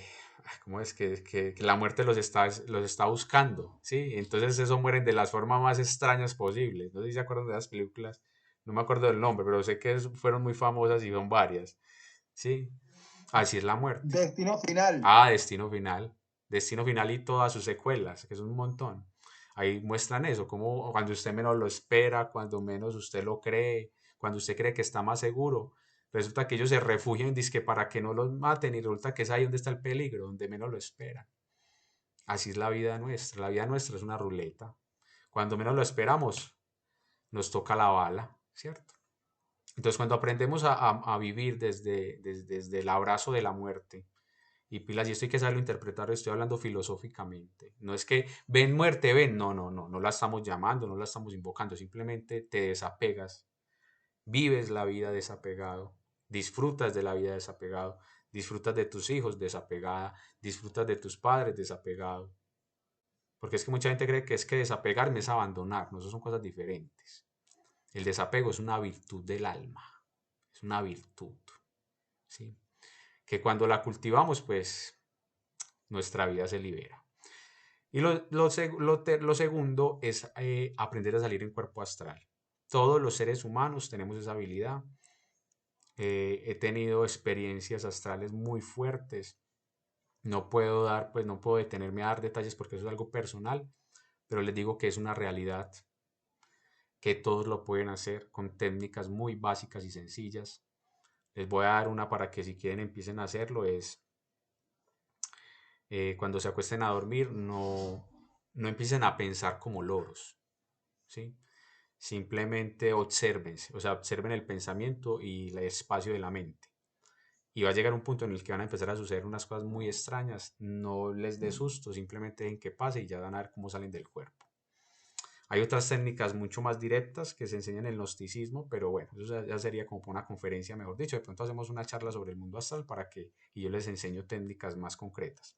¿cómo es? Que la muerte los está buscando, ¿sí? Entonces eso mueren de las formas más extrañas posibles. No sé si se acuerdan de las películas, no me acuerdo del nombre, pero sé que fueron muy famosas y son varias, ¿sí? Así es la muerte. Destino Final. Ah, Destino Final. Destino Final y todas sus secuelas, que son un montón. Ahí muestran eso, como cuando usted menos lo espera, cuando menos usted lo cree, cuando usted cree que está más seguro, resulta que ellos se refugian dizque para que no los maten y resulta que es ahí donde está el peligro, donde menos lo esperan. Así es la vida nuestra. La vida nuestra es una ruleta. Cuando menos lo esperamos, nos toca la bala, ¿cierto? Entonces, cuando aprendemos a vivir desde el abrazo de la muerte, y pilas, y esto hay que saberlo interpretar, estoy hablando filosóficamente. No es que ven muerte, ven, no la estamos llamando, no la estamos invocando, simplemente te desapegas, vives la vida desapegado, disfrutas de la vida desapegado, disfrutas de tus hijos desapegada, disfrutas de tus padres desapegado. Porque es que mucha gente cree que es que desapegarme es abandonar, no, eso son cosas diferentes. El desapego es una virtud del alma, es una virtud, ¿sí? Que cuando la cultivamos, pues nuestra vida se libera. Y lo segundo es aprender a salir en cuerpo astral. Todos los seres humanos tenemos esa habilidad. He tenido experiencias astrales muy fuertes. No puedo detenerme a dar detalles porque eso es algo personal, pero les digo que es una realidad, que todos lo pueden hacer con técnicas muy básicas y sencillas. Les voy a dar una para que si quieren empiecen a hacerlo. Es cuando se acuesten a dormir, no empiecen a pensar como loros, ¿sí? Simplemente obsérvense, o sea, observen el pensamiento y el espacio de la mente. Y va a llegar un punto en el que van a empezar a suceder unas cosas muy extrañas. No les dé susto, simplemente dejen que pase y ya van a ver cómo salen del cuerpo. Hay otras técnicas mucho más directas que se enseñan en el gnosticismo, pero bueno, eso ya sería como una conferencia, mejor dicho. De pronto hacemos una charla sobre el mundo astral y yo les enseño técnicas más concretas.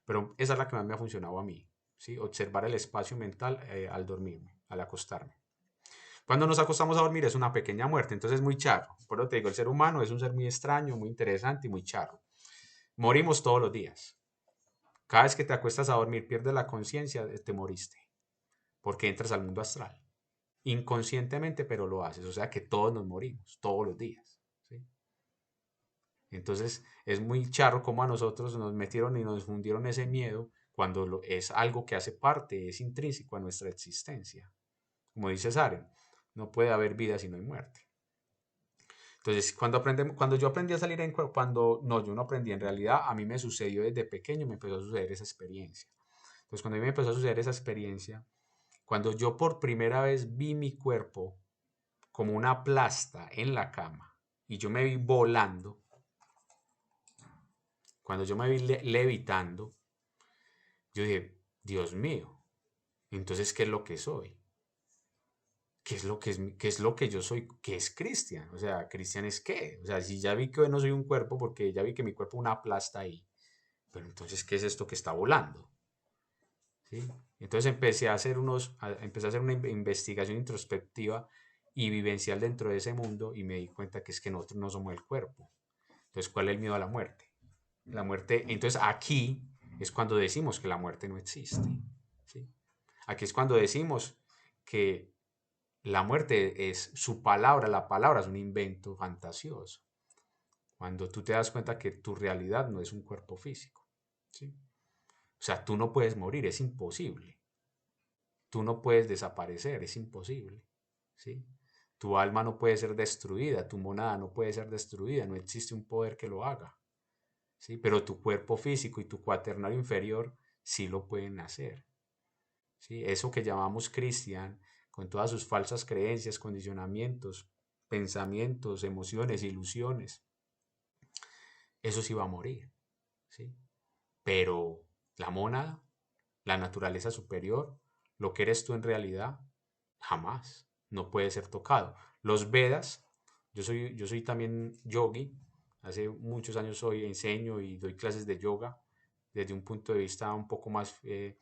Pero esa es la que más me ha funcionado a mí, ¿sí? Observar el espacio mental al dormirme, al acostarme. Cuando nos acostamos a dormir es una pequeña muerte, entonces es muy charro. Por eso te digo, el ser humano es un ser muy extraño, muy interesante y muy charro. Morimos todos los días. Cada vez que te acuestas a dormir, pierdes la conciencia, te moriste, porque entras al mundo astral. Inconscientemente, pero lo haces. O sea que todos nos morimos, todos los días, ¿sí? Entonces es muy charro como a nosotros nos metieron y nos fundieron ese miedo cuando es algo que hace parte, es intrínseco a nuestra existencia. Como dice Saren, no puede haber vida si no hay muerte. Entonces, cuando yo aprendí a salir yo no aprendí, en realidad a mí me sucedió desde pequeño, me empezó a suceder esa experiencia. Entonces, cuando a mí me empezó a suceder esa experiencia, cuando yo por primera vez vi mi cuerpo como una plasta en la cama y yo me vi volando, cuando yo me vi levitando, yo dije, Dios mío, entonces, ¿qué es lo que soy? ¿Qué es lo que yo soy? ¿Qué es Cristian? O sea, ¿Cristian es qué? O sea, si ya vi que no soy un cuerpo, porque ya vi que mi cuerpo es una plasta ahí, pero entonces, ¿qué es esto que está volando? ¿Sí? Entonces empecé a hacer una investigación introspectiva y vivencial dentro de ese mundo y me di cuenta que es que nosotros no somos el cuerpo. Entonces, ¿cuál es el miedo a la muerte? La muerte, entonces aquí es cuando decimos que la muerte no existe, ¿sí? Aquí es cuando decimos que la muerte es su palabra, la palabra es un invento fantasioso. Cuando tú te das cuenta que tu realidad no es un cuerpo físico, ¿sí? O sea, tú no puedes morir, es imposible. Tú no puedes desaparecer, es imposible, ¿sí? Tu alma no puede ser destruida, tu monada no puede ser destruida, no existe un poder que lo haga, ¿sí? Pero tu cuerpo físico y tu cuaternario inferior sí lo pueden hacer, ¿sí? Eso que llamamos Cristian, con todas sus falsas creencias, condicionamientos, pensamientos, emociones, ilusiones, eso sí va a morir, ¿sí? Pero la mónada, la naturaleza superior, lo que eres tú en realidad, jamás, no puede ser tocado. Los Vedas, yo soy también yogi, hace muchos años enseño y doy clases de yoga desde un punto de vista un poco más de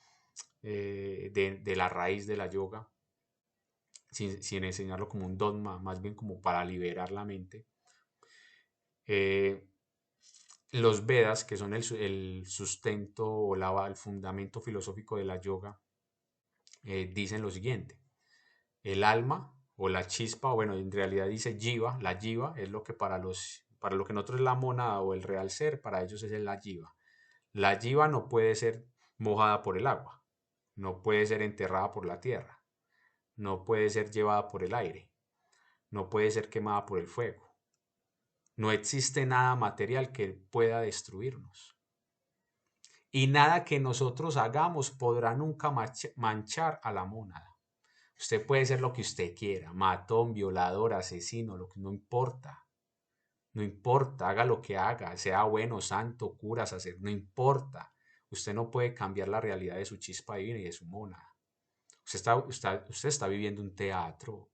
la raíz de la yoga, sin enseñarlo como un dogma, más bien como para liberar la mente. Los Vedas, que son el sustento o el fundamento filosófico de la yoga, dicen lo siguiente: el alma o la chispa, o bueno, en realidad dice jiva, la jiva es lo que para lo que nosotros es la mónada o el real ser, para ellos es la jiva. La jiva no puede ser mojada por el agua, no puede ser enterrada por la tierra, no puede ser llevada por el aire, no puede ser quemada por el fuego. No existe nada material que pueda destruirnos. Y nada que nosotros hagamos podrá nunca manchar a la mónada. Usted puede ser lo que usted quiera, matón, violador, asesino, lo que no importa. No importa, haga lo que haga, sea bueno, santo, cura, sacerdote, no importa. Usted no puede cambiar la realidad de su chispa divina y de su mónada. Usted está viviendo un teatro.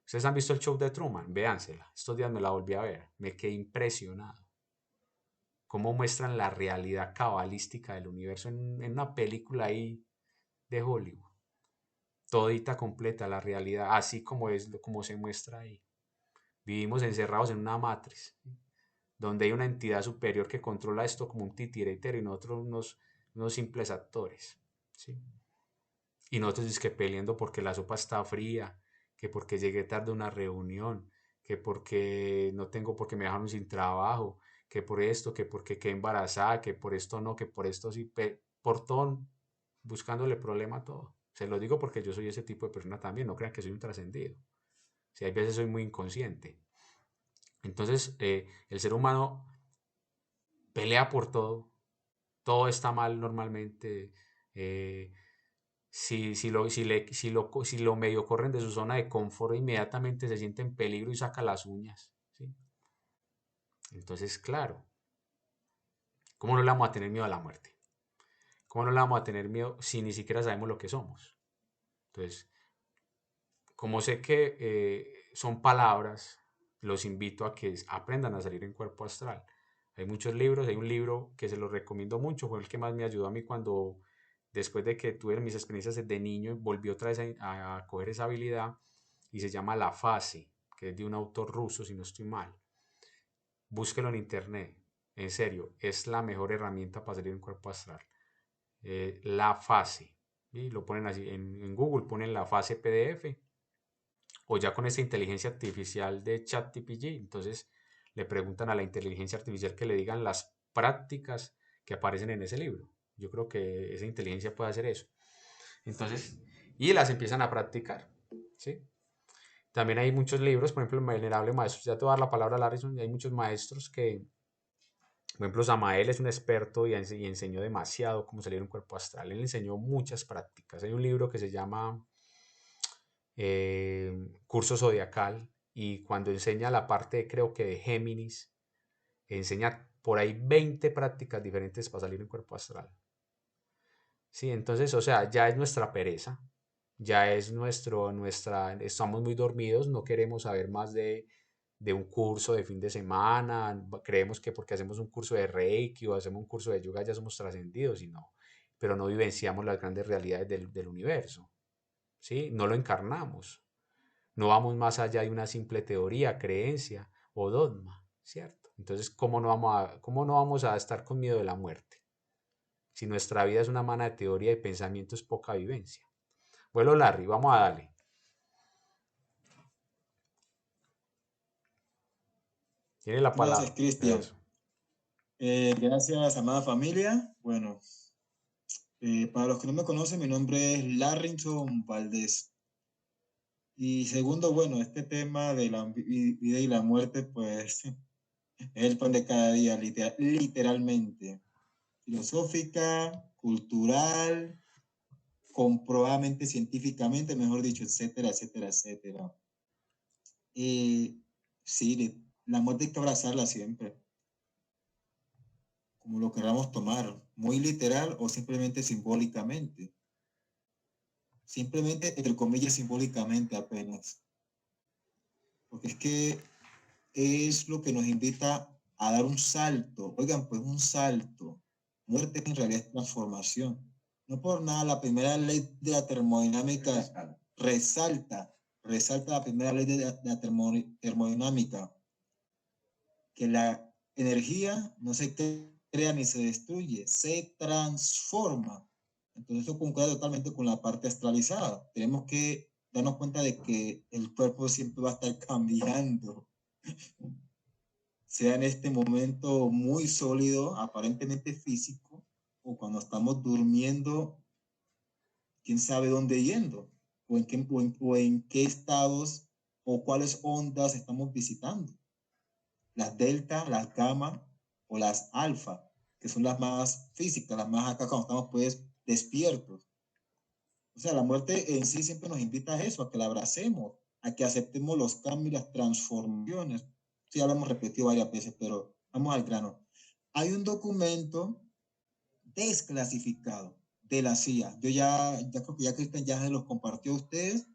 ¿Ustedes han visto el show de Truman? Véansela. Estos días me la volví a ver. Me quedé impresionado. Cómo muestran la realidad cabalística del universo en una película ahí de Hollywood. Todita completa la realidad, así como se muestra ahí. Vivimos encerrados en una matriz, ¿sí? Donde hay una entidad superior que controla esto como un titiritero y nosotros unos simples actores, ¿sí? Y nosotros es que peleando porque la sopa está fría, que porque llegué tarde a una reunión, que porque no tengo, porque me dejaron sin trabajo, que por esto, que porque quedé embarazada, que por esto no, que por esto sí, por todo, buscándole problema a todo. Se lo digo porque yo soy ese tipo de persona también, no crean que soy un trascendido. Si hay veces soy muy inconsciente. Entonces, el ser humano pelea por todo está mal normalmente. eh, si lo medio corren de su zona de confort, inmediatamente se siente en peligro y saca las uñas, ¿sí? Entonces, claro, ¿cómo no le vamos a tener miedo a la muerte? ¿Cómo no le vamos a tener miedo si ni siquiera sabemos lo que somos? Entonces, como sé que son palabras, los invito a que aprendan a salir en cuerpo astral. Hay muchos libros, hay un libro que se los recomiendo mucho, fue el que más me ayudó a mí cuando, después de que tuve mis experiencias de niño, volví otra vez a coger esa habilidad y se llama La Fase, que es de un autor ruso, si no estoy mal. Búsquelo en internet, en serio, es la mejor herramienta para salir en cuerpo astral. La Fase, y lo ponen así, en Google ponen La Fase PDF o ya con esta inteligencia artificial de ChatGPT, entonces le preguntan a la inteligencia artificial que le digan las prácticas que aparecen en ese libro. Yo creo que esa inteligencia puede hacer eso. Entonces, y las empiezan a practicar, ¿sí? También hay muchos libros, por ejemplo, el Venerable Maestro, ya te voy a dar la palabra a Larison, y hay muchos maestros que, por ejemplo, Samael es un experto y enseñó demasiado cómo salir un cuerpo astral. Él enseñó muchas prácticas. Hay un libro que se llama Curso Zodiacal, y cuando enseña la parte, creo que de Géminis, enseña por ahí 20 prácticas diferentes para salir en cuerpo astral. Sí, entonces, o sea, ya es nuestra pereza, ya es estamos muy dormidos, no queremos saber más de un curso de fin de semana, creemos que porque hacemos un curso de Reiki o hacemos un curso de yoga ya somos trascendidos, y no, pero no vivenciamos las grandes realidades del universo, ¿sí? No lo encarnamos. No vamos más allá de una simple teoría, creencia o dogma, ¿cierto? Entonces, cómo no vamos a estar con miedo de la muerte? Si nuestra vida es una mana de teoría y pensamiento es poca vivencia. Bueno, Larry, vamos a darle. Tiene la Gracias, palabra. Cristian. Eso. Gracias, amada familia. Bueno, para los que no me conocen, mi nombre es Larrinson Valdés. Y segundo, bueno, este tema de la vida y la muerte, pues es el pan de cada día, literalmente. Filosófica, cultural, comprobadamente científicamente, mejor dicho, etcétera, etcétera, etcétera. Sí, la muerte hay que abrazarla siempre, como lo queramos tomar, muy literal o simplemente simbólicamente. simplemente, entre comillas, simbólicamente apenas. Porque es que es lo que nos invita a dar un salto. Oigan, pues un salto. Muerte en realidad es transformación. No por nada la primera ley de la termodinámica resalta la primera ley de la termodinámica, que la energía no se crea ni se destruye, se transforma. Entonces eso concuerda totalmente con la parte astralizada. Tenemos que darnos cuenta de que el cuerpo siempre va a estar cambiando, sea en este momento muy sólido, aparentemente físico, o cuando estamos durmiendo, quién sabe dónde yendo, o en qué estados o cuáles ondas estamos visitando. Las delta, las gamma o las alfa, que son las más físicas, las más acá cuando estamos pues despiertos. O sea, la muerte en sí siempre nos invita a eso, a que la abracemos, a que aceptemos los cambios, las transformaciones. Sí, ya lo hemos repetido varias veces, pero vamos al grano. Hay un documento desclasificado de la CIA. Yo ya creo que ya Cristian ya se los compartió a ustedes,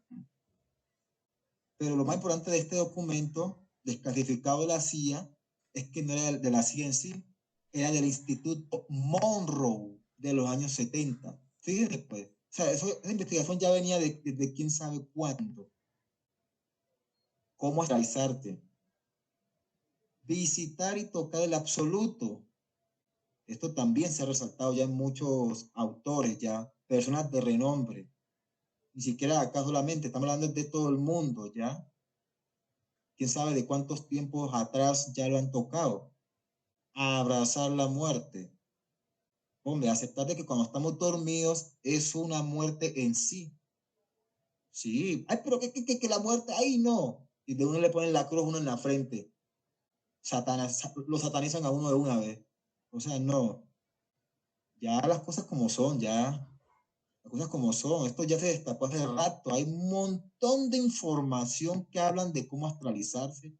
pero lo más importante de este documento desclasificado de la CIA es que no era de la CIA en sí, era del Instituto Monroe de los años 70. Fíjense pues, o sea, esa investigación ya venía de quién sabe cuándo. ¿Cómo astralizarte? Visitar y tocar el absoluto. Esto también se ha resaltado ya en muchos autores, ya personas de renombre. Ni siquiera acá solamente, estamos hablando de todo el mundo, ¿ya? ¿Quién sabe de cuántos tiempos atrás ya lo han tocado? A abrazar la muerte. Hombre, aceptar de que cuando estamos dormidos es una muerte en sí. Sí, ay, pero que la muerte, ay, no. Y de uno le ponen la cruz, uno en la frente. Lo satanizan a uno de una vez. O sea, no. Ya las cosas como son, ya. Las cosas como son. Esto ya se destapó hace rato. Hay un montón de información que hablan de cómo astralizarse,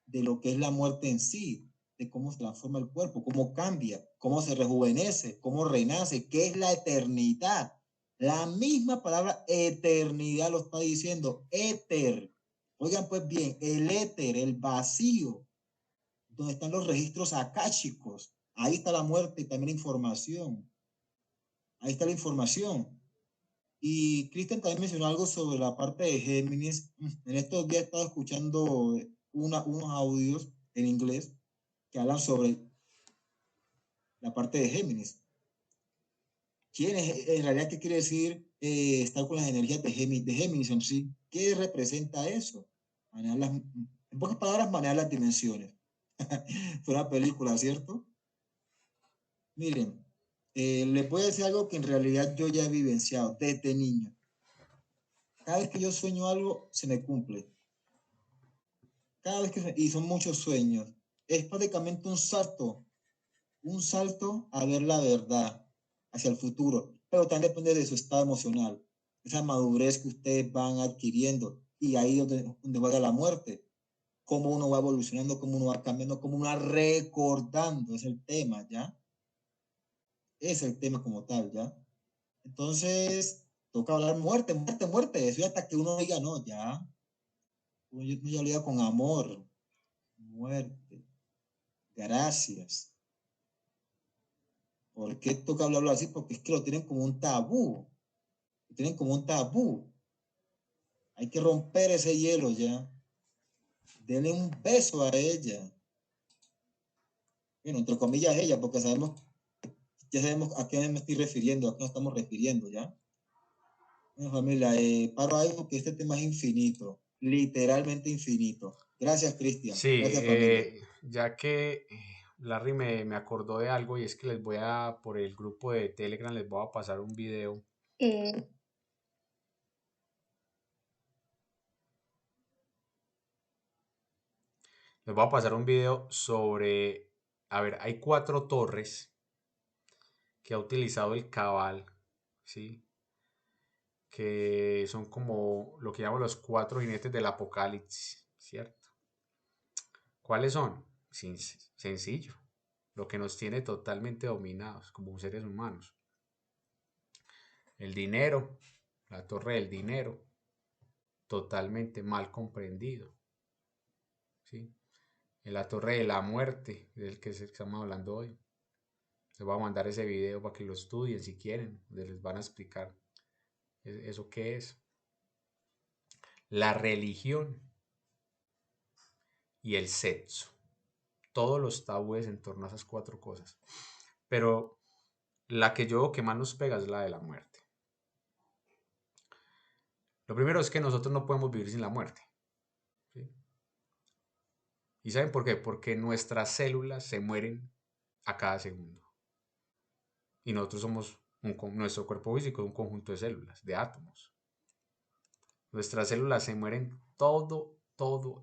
de lo que es la muerte en sí, de cómo se transforma el cuerpo, cómo cambia, cómo se rejuvenece, cómo renace, qué es la eternidad. La misma palabra eternidad lo está diciendo, éter. Oigan pues bien, el éter, el vacío, donde están los registros akáshicos. Ahí está la muerte y también la información. Ahí está la información. Y Cristian también mencionó algo sobre la parte de Géminis. En estos días he estado escuchando unos audios en inglés que hablan sobre la parte de Géminis. ¿Quién es, en realidad, qué quiere decir estar con las energías de Géminis en sí? ¿Qué representa eso? En pocas palabras, manejar las dimensiones. Fue una película, ¿cierto? Miren, les voy a decir algo que en realidad yo ya he vivenciado desde niño. Cada vez que yo sueño algo, se me cumple. Cada vez que, y son muchos sueños. Es prácticamente un salto a ver la verdad hacia el futuro, pero también depende de su estado emocional, esa madurez que ustedes van adquiriendo, y ahí donde juega la muerte, cómo uno va evolucionando, cómo uno va cambiando, cómo uno va recordando, es el tema, ¿ya? Es el tema como tal, ¿ya? Entonces, toca hablar muerte, muerte, muerte, eso hasta que uno diga, no, ya, uno ya lo diga con amor, muerte, gracias. ¿Por qué toca hablarlo así? Porque es que lo tienen como un tabú. Lo tienen como un tabú. Hay que romper ese hielo ya. Denle un beso a ella. Bueno, entre comillas ella, porque ya sabemos a qué me estoy refiriendo, a qué nos estamos refiriendo, ¿ya? Bueno, familia, paro ahí porque este tema es infinito. Literalmente infinito. Gracias, Cristian. Sí, Gracias, familia. ya que Larry me acordó de algo y es que por el grupo de Telegram les voy a pasar un video. Eh, Les voy a pasar un video sobre, a ver, hay 4 torres que ha utilizado el Cabal, ¿sí? Que son como lo que llaman los 4 jinetes del apocalipsis, ¿cierto? ¿Cuáles son? Sencillo, lo que nos tiene totalmente dominados como seres humanos. El dinero, la torre del dinero, totalmente mal comprendido, ¿sí? En la torre de la muerte, del que estamos hablando hoy. Les voy a mandar ese video para que lo estudien si quieren, donde les van a explicar eso qué es. La religión y el sexo. Todos los tabúes en torno a esas 4 cosas. Pero la que yo veo que más nos pega es la de la muerte. Lo primero es que nosotros no podemos vivir sin la muerte, ¿sí? ¿Y saben por qué? Porque nuestras células se mueren a cada segundo. Y nosotros somos, nuestro cuerpo físico es un conjunto de células, de átomos. Nuestras células se mueren todo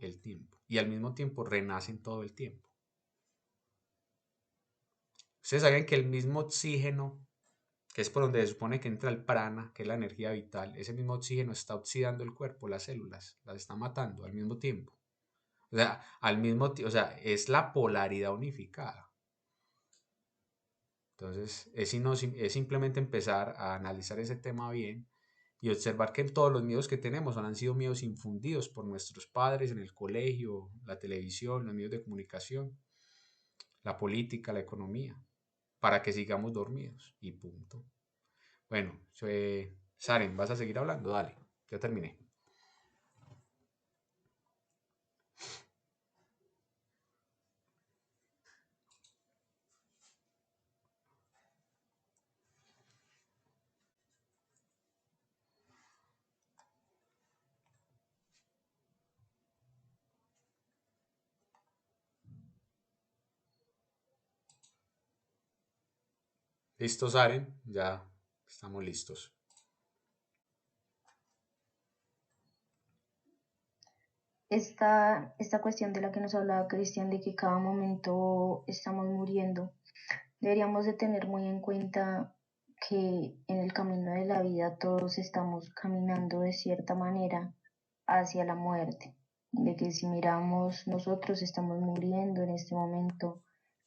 el tiempo. Y al mismo tiempo renacen todo el tiempo. Ustedes saben que el mismo oxígeno, que es por donde se supone que entra el prana, que es la energía vital, ese mismo oxígeno está oxidando el cuerpo, las células, las está matando al mismo tiempo. O sea, es la polaridad unificada. Entonces, es simplemente empezar a analizar ese tema bien y observar que todos los miedos que tenemos han sido miedos infundidos por nuestros padres en el colegio, la televisión, los medios de comunicación, la política, la economía, para que sigamos dormidos y punto. Bueno, Saren, ¿vas a seguir hablando? Dale, ya terminé. ¿Listos, Saren? Ya estamos listos. Esta cuestión de la que nos hablaba Cristian, de que cada momento estamos muriendo, deberíamos de tener muy en cuenta que en el camino de la vida todos estamos caminando de cierta manera hacia la muerte, de que si miramos nosotros estamos muriendo en este momento,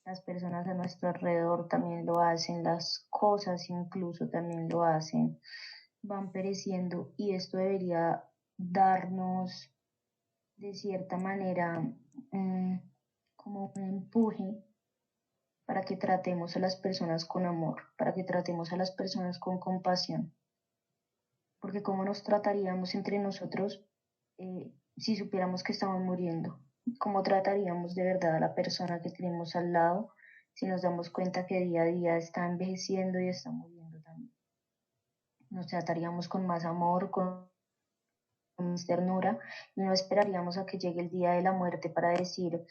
las personas a nuestro alrededor también lo hacen, las cosas incluso también lo hacen, van pereciendo y esto debería darnos de cierta manera como un empuje para que tratemos a las personas con amor, para que tratemos a las personas con compasión. Porque cómo nos trataríamos entre nosotros si supiéramos que estamos muriendo, cómo trataríamos de verdad a la persona que tenemos al lado si nos damos cuenta que día a día está envejeciendo y está muriendo también. Nos trataríamos con más amor, con más ternura, y no esperaríamos a que llegue el día de la muerte para decir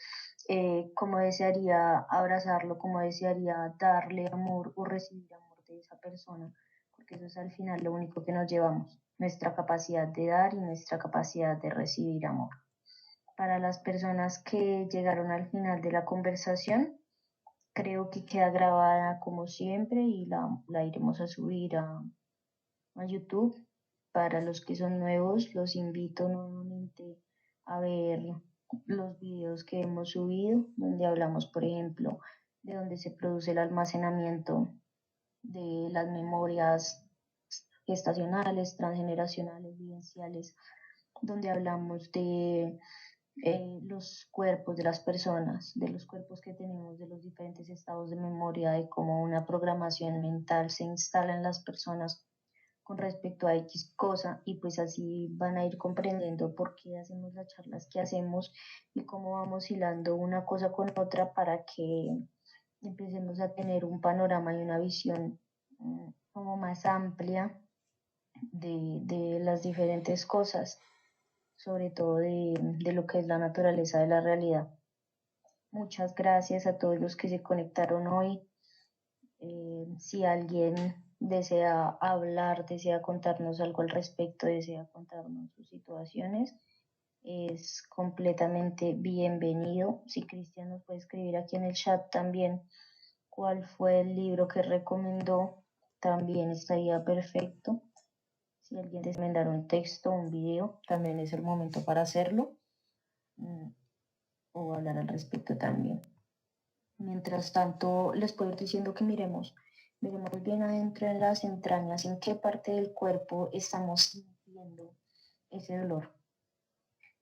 cómo desearía abrazarlo, cómo desearía darle amor o recibir amor de esa persona, porque eso es al final lo único que nos llevamos, nuestra capacidad de dar y nuestra capacidad de recibir amor. Para las personas que llegaron al final de la conversación, creo que queda grabada como siempre y la iremos a subir a YouTube. Para los que son nuevos, los invito nuevamente a ver los videos que hemos subido, donde hablamos, por ejemplo, de dónde se produce el almacenamiento de las memorias gestacionales, transgeneracionales, vivenciales, donde hablamos de los cuerpos de las personas, de los cuerpos que tenemos, de los diferentes estados de memoria, de cómo una programación mental se instala en las personas con respecto a X cosa y pues así van a ir comprendiendo por qué hacemos las charlas que hacemos y cómo vamos hilando una cosa con otra para que empecemos a tener un panorama y una visión como más amplia de las diferentes cosas, sobre todo de lo que es la naturaleza de la realidad. Muchas gracias a todos los que se conectaron hoy. Si alguien desea hablar, desea contarnos algo al respecto, desea contarnos sus situaciones, es completamente bienvenido. Si Cristian nos puede escribir aquí en el chat también cuál fue el libro que recomendó, también estaría perfecto. Si alguien desea mandar un texto, un video, también es el momento para hacerlo o hablar al respecto también. Mientras tanto, les puedo ir diciendo que miremos Veremos bien adentro en las entrañas en qué parte del cuerpo estamos sintiendo ese dolor,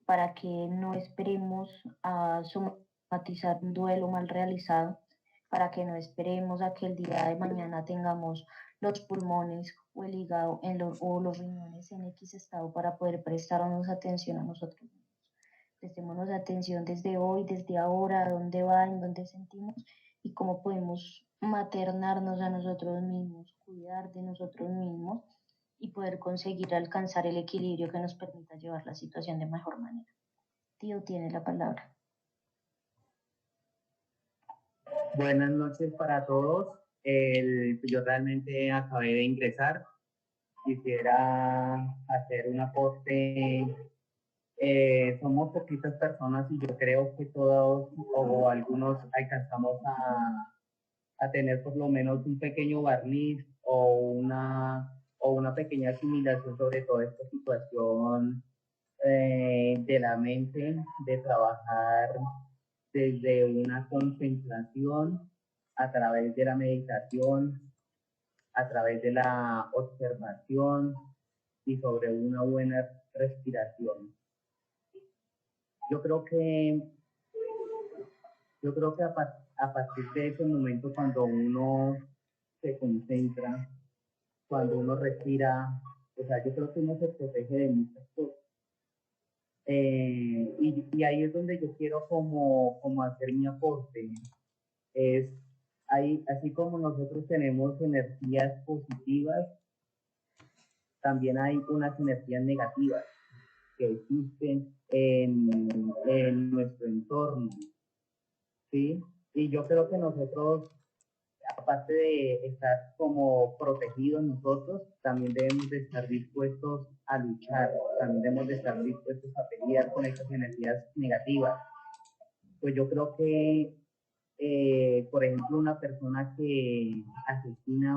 para que no esperemos a somatizar un duelo mal realizado, para que no esperemos a que el día de mañana tengamos los pulmones o el hígado o los riñones en X estado para poder prestarnos atención a nosotros mismos. Prestémonos atención desde hoy, desde ahora, a dónde va, en dónde sentimos y cómo podemos maternarnos a nosotros mismos, cuidar de nosotros mismos y poder conseguir alcanzar el equilibrio que nos permita llevar la situación de mejor manera. Tío, tiene la palabra. Buenas noches para todos. Yo realmente acabé de ingresar. Quisiera hacer un aporte. Somos poquitas personas y yo creo que todos o algunos alcanzamos a tener por lo menos un pequeño barniz o una pequeña asimilación sobre toda esta situación de la mente, de trabajar desde una concentración a través de la meditación, a través de la observación y sobre una buena respiración. Yo creo que, a partir de ese momento cuando uno se concentra, cuando uno respira, o sea, yo creo que uno se protege de muchas cosas. Y ahí es donde yo quiero como hacer mi aporte. Es ahí, así como nosotros tenemos energías positivas, también hay unas energías negativas que existen en nuestro entorno, ¿sí? Y yo creo que nosotros, aparte de estar como protegidos nosotros, también debemos de estar dispuestos a luchar, también debemos de estar dispuestos a pelear con esas energías negativas. Pues yo creo que, por ejemplo, una persona que asesina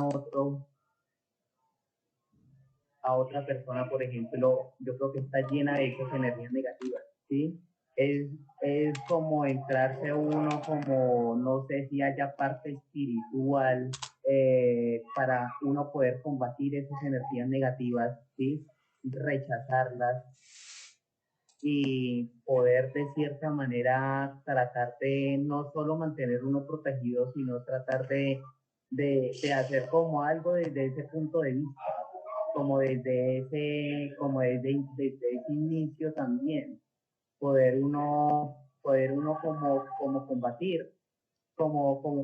a otra persona, por ejemplo, yo creo que está llena de esas energías negativas, ¿sí? Es como entrarse uno como, no sé si haya parte espiritual para uno poder combatir esas energías negativas, ¿sí? Rechazarlas y poder de cierta manera tratar de no solo mantener uno protegido, sino tratar de hacer como algo desde ese punto de vista, desde ese inicio también, poder uno como combatir,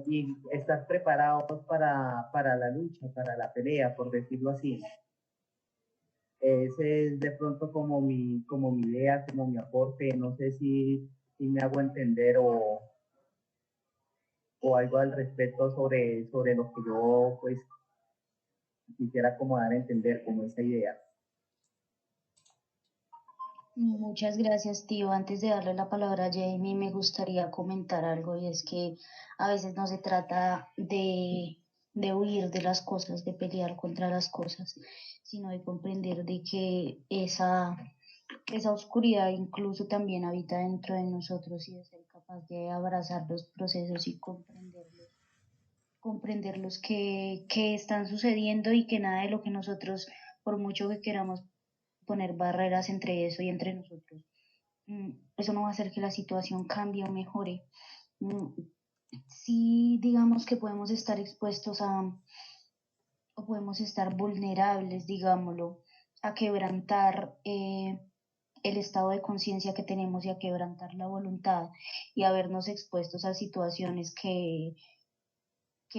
y estar preparados para la lucha, para la pelea, por decirlo así. Ese es de pronto como mi idea, como mi aporte, no sé si me hago entender o algo al respecto sobre lo que yo pues quisiera como dar a entender como esa idea. Muchas gracias, tío. Antes de darle la palabra a Jamie, me gustaría comentar algo y es que a veces no se trata de huir de las cosas, de pelear contra las cosas, sino de comprender de que esa oscuridad incluso también habita dentro de nosotros y de ser capaz de abrazar los procesos y comprenderlos que están sucediendo y que nada de lo que nosotros, por mucho que queramos poner barreras entre eso y entre nosotros, eso no va a hacer que la situación cambie o mejore. Sí, digamos que podemos estar expuestos o podemos estar vulnerables, digámoslo, a quebrantar el estado de conciencia que tenemos y a quebrantar la voluntad y a vernos expuestos a situaciones que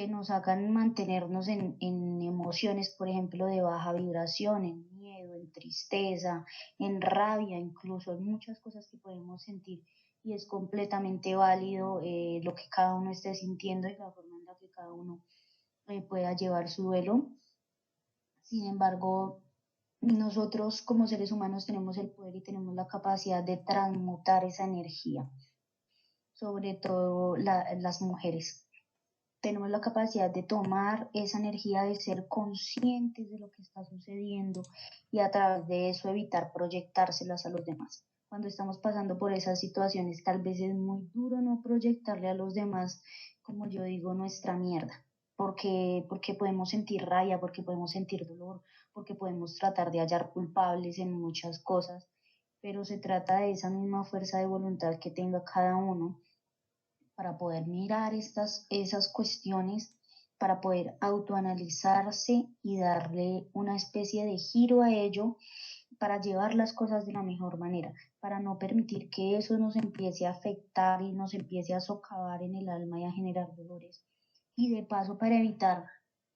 nos hagan mantenernos en emociones, por ejemplo, de baja vibración, en miedo, en tristeza, en rabia, incluso hay muchas cosas que podemos sentir y es completamente válido lo que cada uno esté sintiendo y la forma en la que cada uno pueda llevar su duelo. Sin embargo, nosotros como seres humanos tenemos el poder y tenemos la capacidad de transmutar esa energía, sobre todo las mujeres tenemos la capacidad de tomar esa energía, de ser conscientes de lo que está sucediendo y a través de eso evitar proyectárselas a los demás. Cuando estamos pasando por esas situaciones, tal vez es muy duro no proyectarle a los demás, como yo digo, nuestra mierda. porque podemos sentir rabia, porque podemos sentir dolor, porque podemos tratar de hallar culpables en muchas cosas, pero se trata de esa misma fuerza de voluntad que tenga cada uno para poder mirar esas cuestiones, para poder autoanalizarse y darle una especie de giro a ello, para llevar las cosas de la mejor manera, para no permitir que eso nos empiece a afectar y nos empiece a socavar en el alma y a generar dolores. Y de paso para evitar,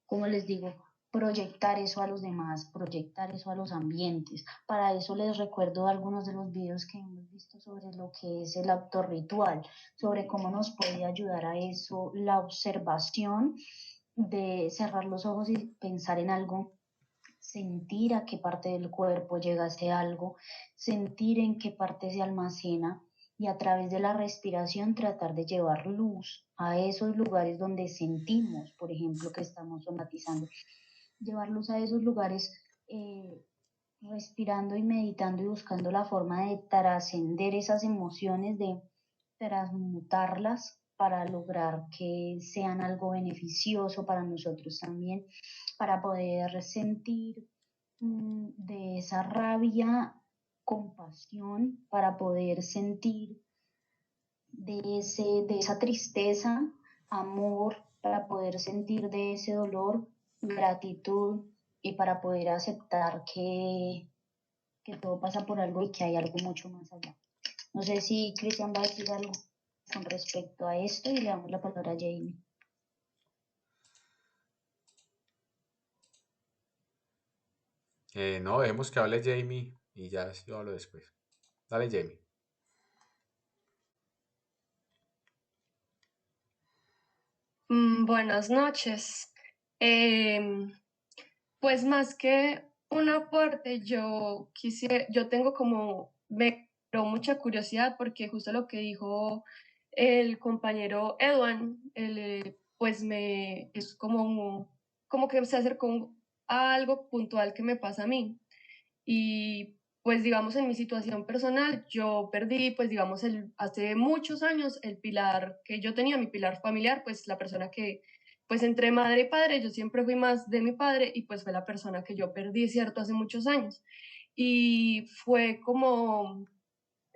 como les digo, proyectar eso a los demás, proyectar eso a los ambientes. Para eso les recuerdo algunos de los videos que hemos visto sobre lo que es el acto ritual, sobre cómo nos puede ayudar a eso la observación de cerrar los ojos y pensar en algo, sentir a qué parte del cuerpo llega ese algo, sentir en qué parte se almacena y a través de la respiración tratar de llevar luz a esos lugares donde sentimos, por ejemplo, que estamos somatizando, llevar luz a esos lugares, respirando y meditando y buscando la forma de trascender esas emociones, de transmutarlas para lograr que sean algo beneficioso para nosotros también, para poder sentir de esa rabia compasión, para poder sentir de esa tristeza amor, para poder sentir de ese dolor gratitud y para poder aceptar que todo pasa por algo y que hay algo mucho más allá. No sé si Cristian va a decir algo con respecto a esto y le damos la palabra a Jamie. No, dejemos que hable Jamie y ya yo hablo después. Dale, Jamie. Buenas noches. Pues más que un aporte, yo tengo como, me creó mucha curiosidad porque justo lo que dijo el compañero Edwin, pues es como que se acercó a algo puntual que me pasa a mí. Y pues digamos en mi situación personal, yo perdí pues digamos hace muchos años el pilar que yo tenía, mi pilar familiar, pues la persona que pues entre madre y padre, yo siempre fui más de mi padre y pues fue la persona que yo perdí, ¿cierto? Hace muchos años. Y fue como,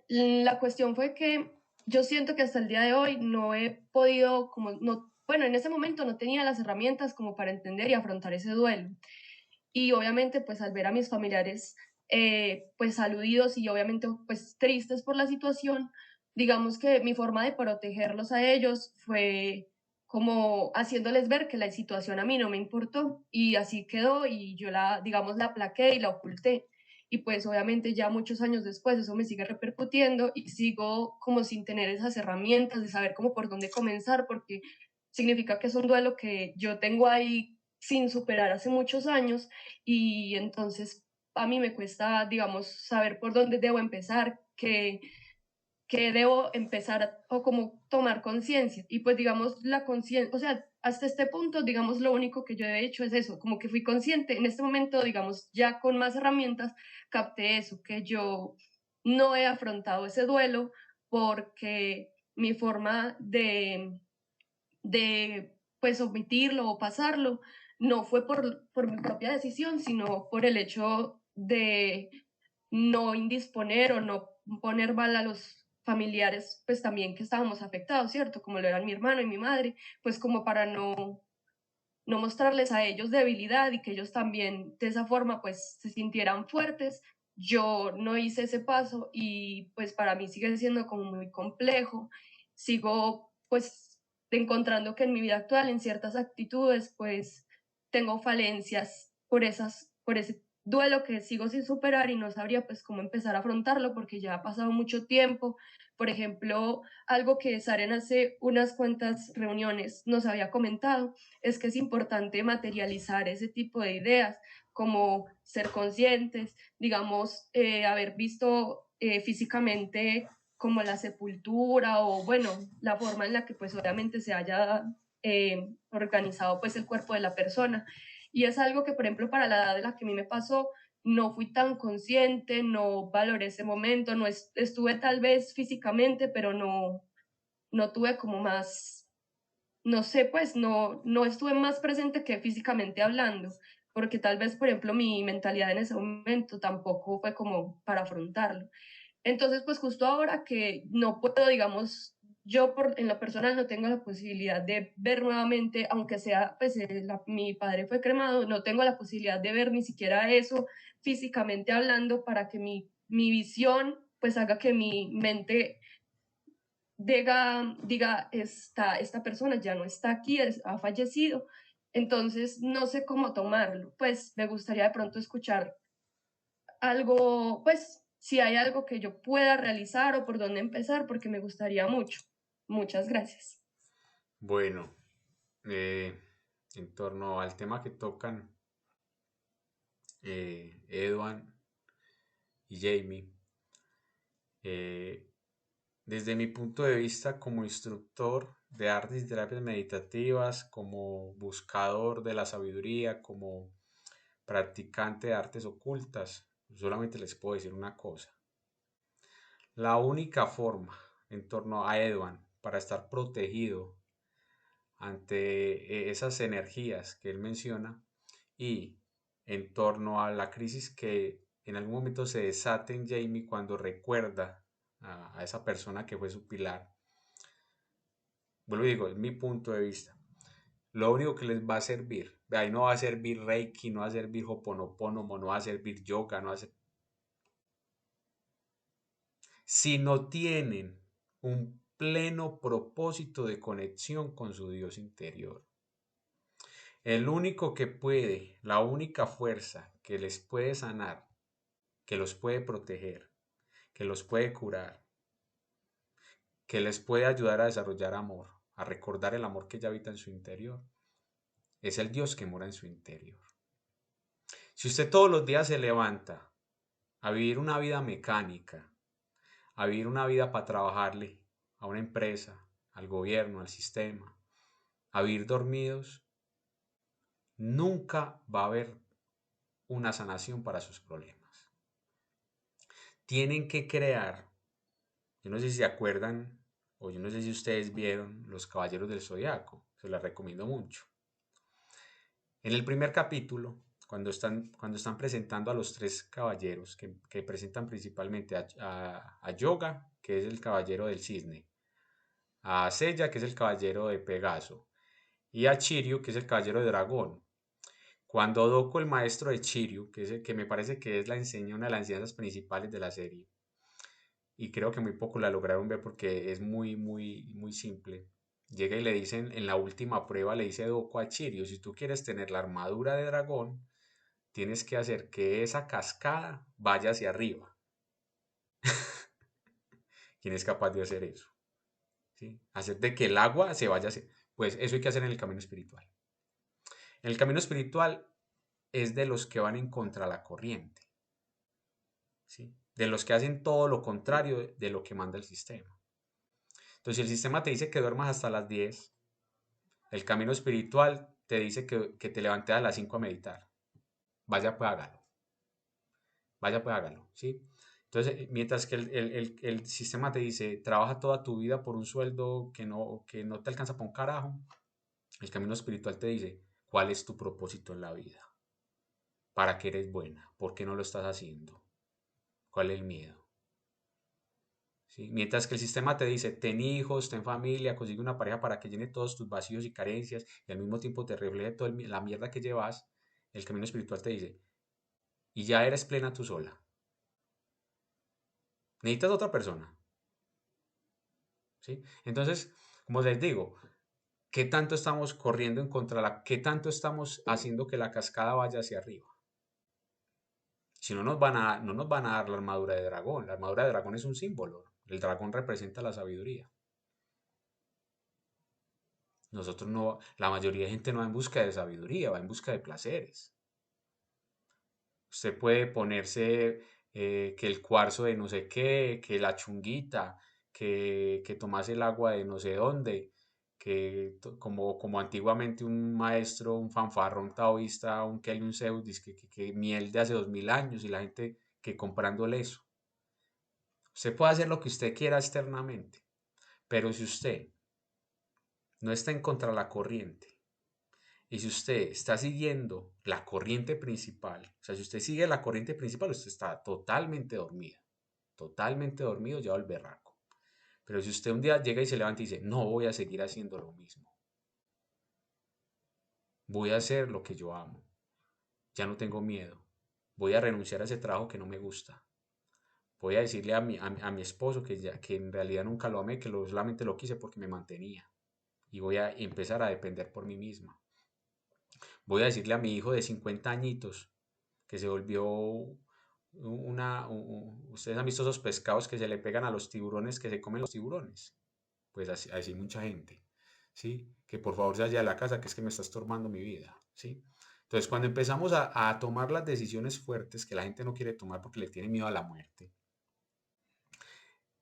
la cuestión fue que yo siento que hasta el día de hoy no he podido, como, no, bueno, en ese momento no tenía las herramientas como para entender y afrontar ese duelo. Y obviamente pues al ver a mis familiares pues aludidos y obviamente pues tristes por la situación, digamos que mi forma de protegerlos a ellos fue como haciéndoles ver que la situación a mí no me importó y así quedó y yo digamos, la aplaqué y la oculté. Y pues obviamente ya muchos años después eso me sigue repercutiendo y sigo como sin tener esas herramientas de saber cómo por dónde comenzar, porque significa que es un duelo que yo tengo ahí sin superar hace muchos años y entonces a mí me cuesta, digamos, saber por dónde debo empezar, que debo empezar o como tomar conciencia. Y pues digamos, la conciencia, o sea, hasta este punto, digamos, lo único que yo he hecho es eso, como que fui consciente. En este momento, digamos, ya con más herramientas, capté eso, que yo no he afrontado ese duelo porque mi forma de pues omitirlo o pasarlo, no fue por mi propia decisión, sino por el hecho de no indisponer o no poner mal a los familiares, pues también que estábamos afectados, ¿cierto? Como lo eran mi hermano y mi madre, pues como para no mostrarles a ellos debilidad y que ellos también de esa forma pues se sintieran fuertes. Yo no hice ese paso y pues para mí sigue siendo como muy complejo. Sigo pues encontrando que en mi vida actual en ciertas actitudes pues tengo falencias por ese duelo que sigo sin superar y no sabría pues cómo empezar a afrontarlo porque ya ha pasado mucho tiempo. Por ejemplo, algo que Saren hace unas cuantas reuniones nos había comentado es que es importante materializar ese tipo de ideas, como ser conscientes, digamos, haber visto físicamente como la sepultura o bueno, la forma en la que pues obviamente se haya organizado pues el cuerpo de la persona. Y es algo que, por ejemplo, para la edad de la que a mí me pasó, no fui tan consciente, no valoré ese momento, no estuve tal vez físicamente, pero no tuve como más no sé, pues no estuve más presente que físicamente hablando, porque tal vez, por ejemplo, mi mentalidad en ese momento tampoco fue como para afrontarlo. Entonces, pues justo ahora que no puedo, digamos, yo en lo personal no tengo la posibilidad de ver nuevamente, aunque sea, pues mi padre fue cremado, no tengo la posibilidad de ver ni siquiera eso físicamente hablando para que mi visión pues haga que mi mente diga esta persona ya no está aquí, ha fallecido. Entonces, no sé cómo tomarlo. Pues me gustaría de pronto escuchar algo, pues si hay algo que yo pueda realizar o por dónde empezar, porque me gustaría mucho. Muchas gracias. Bueno, en torno al tema que tocan Edwan y Jamie, desde mi punto de vista como instructor de artes y terapias meditativas, como buscador de la sabiduría, como practicante de artes ocultas, solamente les puedo decir una cosa. La única forma en torno a Edwan para estar protegido ante esas energías que él menciona y en torno a la crisis que en algún momento se desata en Jamie cuando recuerda a esa persona que fue su pilar. Vuelvo y digo, es mi punto de vista. Lo único que les va a servir, ahí no va a servir Reiki, no va a servir Hoponopono, no va a servir yoga, no va a ser... Si no tienen un pleno propósito de conexión con su Dios interior. El único que puede, la única fuerza que les puede sanar, que los puede proteger, que los puede curar, que les puede ayudar a desarrollar amor, a recordar el amor que ya habita en su interior, es el Dios que mora en su interior. Si usted todos los días se levanta a vivir una vida mecánica, a vivir una vida para trabajarle a una empresa, al gobierno, al sistema, a vivir dormidos, nunca va a haber una sanación para sus problemas. Tienen que crear, yo no sé si se acuerdan, o yo no sé si ustedes vieron Los Caballeros del Zodiaco, se los recomiendo mucho. En el primer capítulo, cuando están presentando a los tres caballeros, que presentan principalmente a Yoga, que es el caballero del cisne, a Sella, que es el caballero de Pegaso, y a Chiryu, que es el caballero de dragón. Cuando Doko, el maestro de Chiryu, que es el que me parece que es una de las enseñanzas principales de la serie, y creo que muy poco la lograron ver porque es muy, muy, muy simple. Llega y le dicen, en la última prueba, le dice Doko a Chiryu, si tú quieres tener la armadura de dragón, tienes que hacer que esa cascada vaya hacia arriba. ¿Quién es capaz de hacer eso? ¿Sí? Hacer de que el agua se vaya hacia... Pues eso hay que hacer en el camino espiritual. En el camino espiritual es de los que van en contra la corriente. ¿Sí? De los que hacen todo lo contrario de lo que manda el sistema. Entonces, si el sistema te dice que duermas hasta las 10, el camino espiritual te dice que te levantes a las 5 a meditar. Vaya, pues hágalo. Vaya, pues hágalo. ¿Sí? Entonces, mientras que el sistema te dice, trabaja toda tu vida por un sueldo que no te alcanza para un carajo, el camino espiritual te dice, ¿cuál es tu propósito en la vida? ¿Para qué eres buena? ¿Por qué no lo estás haciendo? ¿Cuál es el miedo? ¿Sí? Mientras que el sistema te dice, ten hijos, ten familia, consigue una pareja para que llene todos tus vacíos y carencias y al mismo tiempo te refleje toda la mierda que llevas, el camino espiritual te dice, y ya eres plena tú sola. Necesitas otra persona. ¿Sí? Entonces, como les digo, ¿qué tanto estamos corriendo en contra qué tanto estamos haciendo que la cascada vaya hacia arriba? Si no nos van a dar la armadura de dragón. La armadura de dragón es un símbolo. El dragón representa la sabiduría. Nosotros no, la mayoría de gente no va en busca de sabiduría, va en busca de placeres. Usted puede ponerse que el cuarzo de no sé qué, que la chunguita, que tomase el agua de no sé dónde, como antiguamente un maestro, un fanfarrón taoísta, un Kelly, un Zeus, dice que miel de hace 2000 años y la gente que comprándole eso. Usted puede hacer lo que usted quiera externamente, pero si usted no está en contra de la corriente. Y si usted está siguiendo la corriente principal, o sea, si usted sigue la corriente principal, usted está totalmente dormido, ya el berraco. Pero si usted un día llega y se levanta y dice, no voy a seguir haciendo lo mismo, voy a hacer lo que yo amo, ya no tengo miedo, voy a renunciar a ese trabajo que no me gusta, voy a decirle a mi esposo que en realidad nunca lo amé, que solamente lo quise porque me mantenía, y voy a empezar a depender por mí misma. Voy a decirle a mi hijo de 50 añitos que se volvió ustedes han visto esos pescados que se le pegan a los tiburones, que se comen los tiburones. Pues así mucha gente, ¿sí? Que por favor se vaya de la casa, que es que me está estorbando mi vida, ¿sí? Entonces, cuando empezamos a tomar las decisiones fuertes que la gente no quiere tomar porque le tiene miedo a la muerte,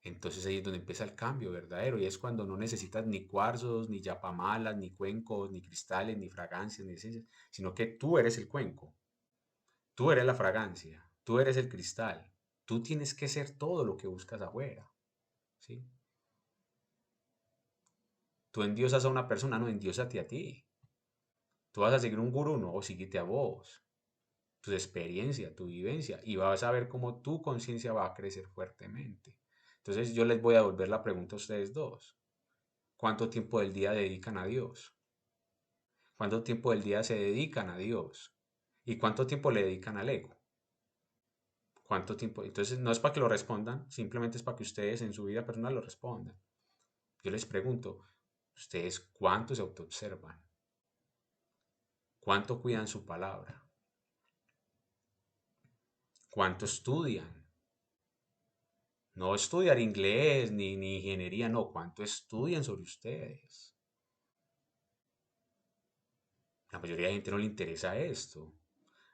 entonces ahí es donde empieza el cambio verdadero y es cuando no necesitas ni cuarzos, ni yapamalas, ni cuencos, ni cristales, ni fragancias, ni esencias, sino que tú eres el cuenco, tú eres la fragancia, tú eres el cristal, tú tienes que ser todo lo que buscas afuera, ¿sí? Tú endiosas a una persona, no endiósate a ti. Tú vas a seguir un gurú, no, síguete a vos, tu experiencia, tu vivencia, y vas a ver cómo tu conciencia va a crecer fuertemente. Entonces yo les voy a devolver la pregunta a ustedes dos. ¿Cuánto tiempo del día dedican a Dios? ¿Cuánto tiempo del día se dedican a Dios? ¿Y cuánto tiempo le dedican al ego? ¿Cuánto tiempo? Entonces no es para que lo respondan, simplemente es para que ustedes en su vida personal lo respondan. Yo les pregunto, ¿ustedes cuánto se autoobservan? ¿Cuánto cuidan su palabra? ¿Cuánto estudian? No estudiar inglés ni ingeniería, no. ¿Cuánto estudian sobre ustedes? La mayoría de gente no le interesa esto.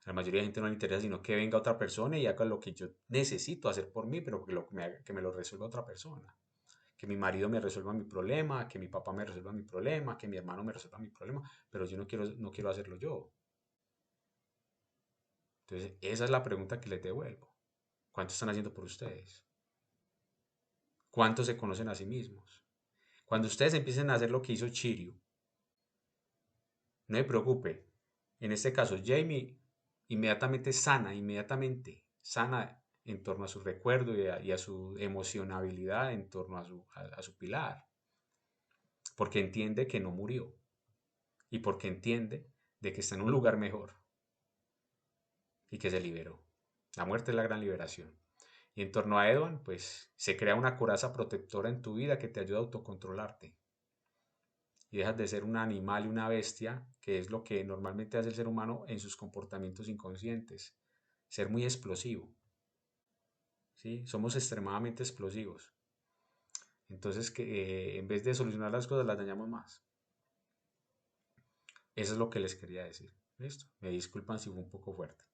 A la mayoría de gente no le interesa sino que venga otra persona y haga lo que yo necesito hacer por mí, pero que me lo resuelva otra persona. Que mi marido me resuelva mi problema, que mi papá me resuelva mi problema, que mi hermano me resuelva mi problema, pero yo no quiero hacerlo yo. Entonces, esa es la pregunta que les devuelvo. ¿Cuánto están haciendo por ustedes? ¿Cuánto se conocen a sí mismos? Cuando ustedes empiecen a hacer lo que hizo Chiryu, no se preocupe. En este caso, Jamie inmediatamente sana en torno a su recuerdo y a su emocionabilidad en torno a su pilar. Porque entiende que no murió y porque entiende de que está en un lugar mejor y que se liberó. La muerte es la gran liberación. Y en torno a Edwin, pues se crea una coraza protectora en tu vida que te ayuda a autocontrolarte. Y dejas de ser un animal y una bestia, que es lo que normalmente hace el ser humano en sus comportamientos inconscientes. Ser muy explosivo. ¿Sí? Somos extremadamente explosivos. Entonces, en vez de solucionar las cosas, las dañamos más. Eso es lo que les quería decir. ¿Listo? Me disculpan si fue un poco fuerte.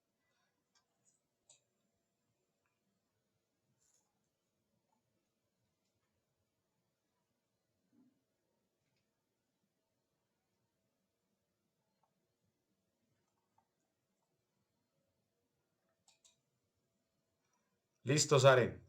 Listo, Saren.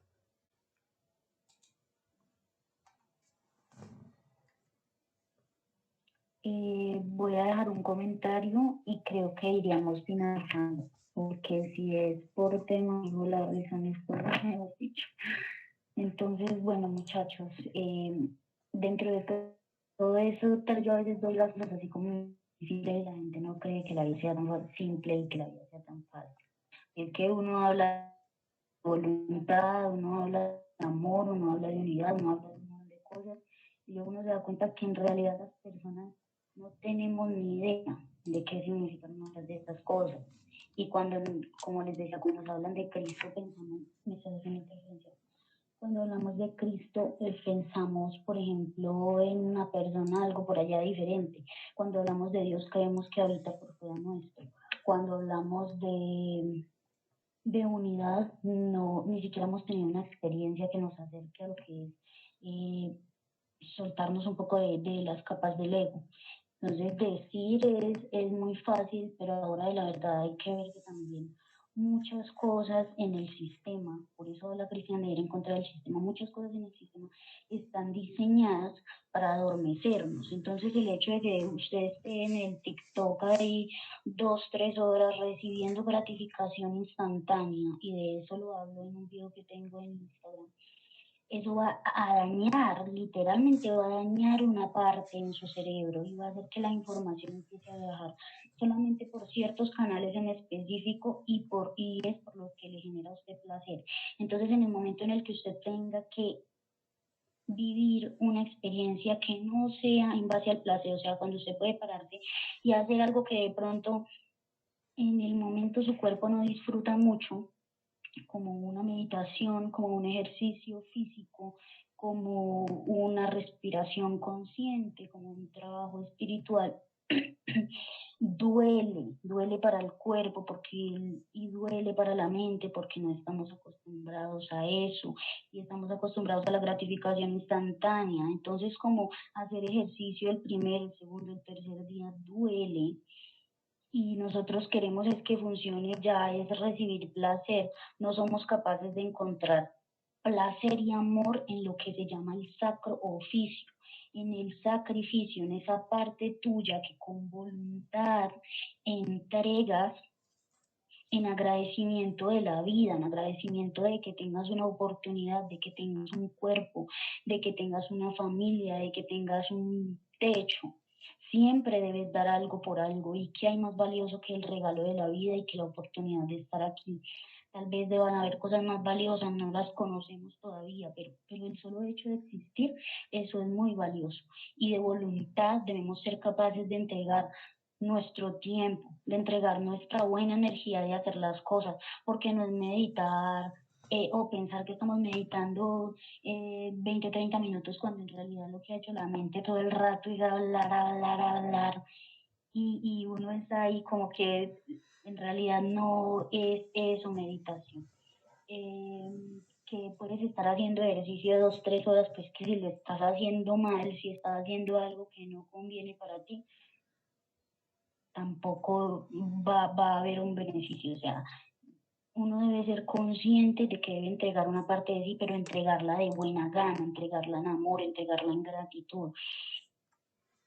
Voy a dejar un comentario y creo que iríamos finalizando, porque si es por tema, digo, la risa no es por mejor dicho. Entonces, bueno, muchachos, dentro de todo eso, yo a veces doy las cosas así como difíciles y la gente no cree que la vida sea tan simple y que la vida sea tan fácil. Es que uno habla de voluntad, uno habla de amor, uno habla de unidad, uno habla de un montón de cosas, y luego uno se da cuenta que en realidad las personas no tenemos ni idea de qué significan muchas de estas cosas. Y cuando, como les decía, cuando nos hablan de Cristo, pensamos, me estás haciendo interferencia. Cuando hablamos de Cristo, pensamos, por ejemplo, en una persona, algo por allá diferente. Cuando hablamos de Dios, creemos que habita por fuera nuestro. Cuando hablamos de unidad, no, ni siquiera hemos tenido una experiencia que nos acerque a lo que es soltarnos un poco de las capas del ego. Entonces, decir es muy fácil, pero ahora de la verdad hay que ver que también muchas cosas en el sistema, por eso la Cristian de ir en contra del sistema, muchas cosas en el sistema están diseñadas para adormecernos. Entonces el hecho de que usted esté en el TikTok ahí 2, 3 horas recibiendo gratificación instantánea, y de eso lo hablo en un video que tengo en Instagram, eso va a dañar, literalmente va a dañar una parte en su cerebro y va a hacer que la información empiece a viajar solamente por ciertos canales en específico y es por lo que le genera a usted placer. Entonces, en el momento en el que usted tenga que vivir una experiencia que no sea en base al placer, o sea, cuando usted puede pararse y hacer algo que de pronto en el momento su cuerpo no disfruta mucho, como una meditación, como un ejercicio físico, como una respiración consciente, como un trabajo espiritual, duele para el cuerpo y duele para la mente porque no estamos acostumbrados a eso y estamos acostumbrados a la gratificación instantánea. Entonces, como hacer ejercicio el primer, el segundo, el tercer día duele, y nosotros queremos es que funcione ya, es recibir placer. No somos capaces de encontrar placer y amor en lo que se llama el sacro oficio, en el sacrificio, en esa parte tuya que con voluntad entregas en agradecimiento de la vida, en agradecimiento de que tengas una oportunidad, de que tengas un cuerpo, de que tengas una familia, de que tengas un techo. Siempre debes dar algo por algo, y qué hay más valioso que el regalo de la vida y que la oportunidad de estar aquí. Tal vez deban haber cosas más valiosas, no las conocemos todavía, pero el solo hecho de existir, eso es muy valioso. Y de voluntad debemos ser capaces de entregar nuestro tiempo, de entregar nuestra buena energía de hacer las cosas, porque no es meditar o pensar que estamos meditando 20 o 30 minutos cuando en realidad lo que ha hecho la mente todo el rato es hablar, y uno está ahí como que en realidad no es eso meditación. Que puedes estar haciendo ejercicio 2, 3 horas, pues que si lo estás haciendo mal, si estás haciendo algo que no conviene para ti, tampoco va a haber un beneficio. O sea, uno debe ser consciente de que debe entregar una parte de sí, pero entregarla de buena gana, entregarla en amor, entregarla en gratitud,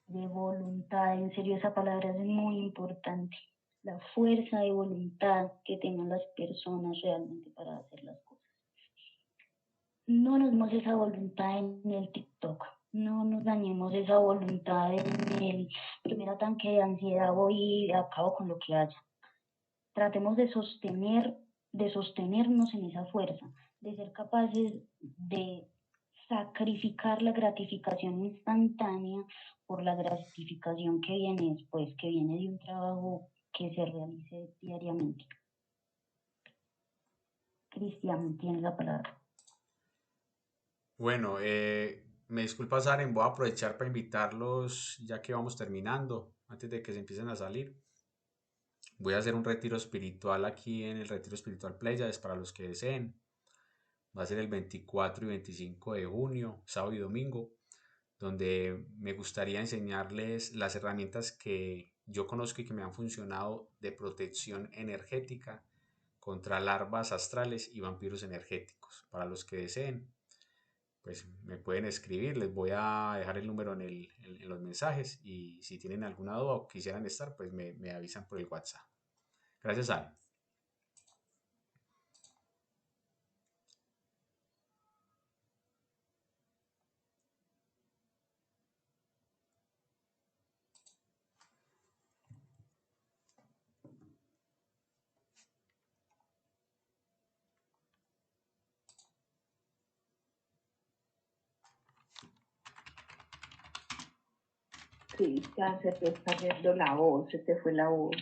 de voluntad. En serio, esa palabra es muy importante. La fuerza de voluntad que tengan las personas realmente para hacer las cosas. No nos demos esa voluntad en el TikTok. No nos dañemos esa voluntad en el primer ataque de ansiedad, voy y acabo con lo que haya. Tratemos de sostenernos en esa fuerza, de ser capaces de sacrificar la gratificación instantánea por la gratificación que viene después, que viene de un trabajo que se realice diariamente. Cristian, tienes la palabra. Bueno, me disculpa, Saren, voy a aprovechar para invitarlos, ya que vamos terminando, antes de que se empiecen a salir. Voy a hacer un retiro espiritual aquí en el Retiro Espiritual Pléyades para los que deseen. Va a ser el 24 y 25 de junio, sábado y domingo, donde me gustaría enseñarles las herramientas que yo conozco y que me han funcionado de protección energética contra larvas astrales y vampiros energéticos. Para los que deseen, pues me pueden escribir, les voy a dejar el número en los mensajes, y si tienen alguna duda o quisieran estar, pues me avisan por el WhatsApp. Gracias, Ale. Cristian, se te está yendo la voz, se te fue la voz.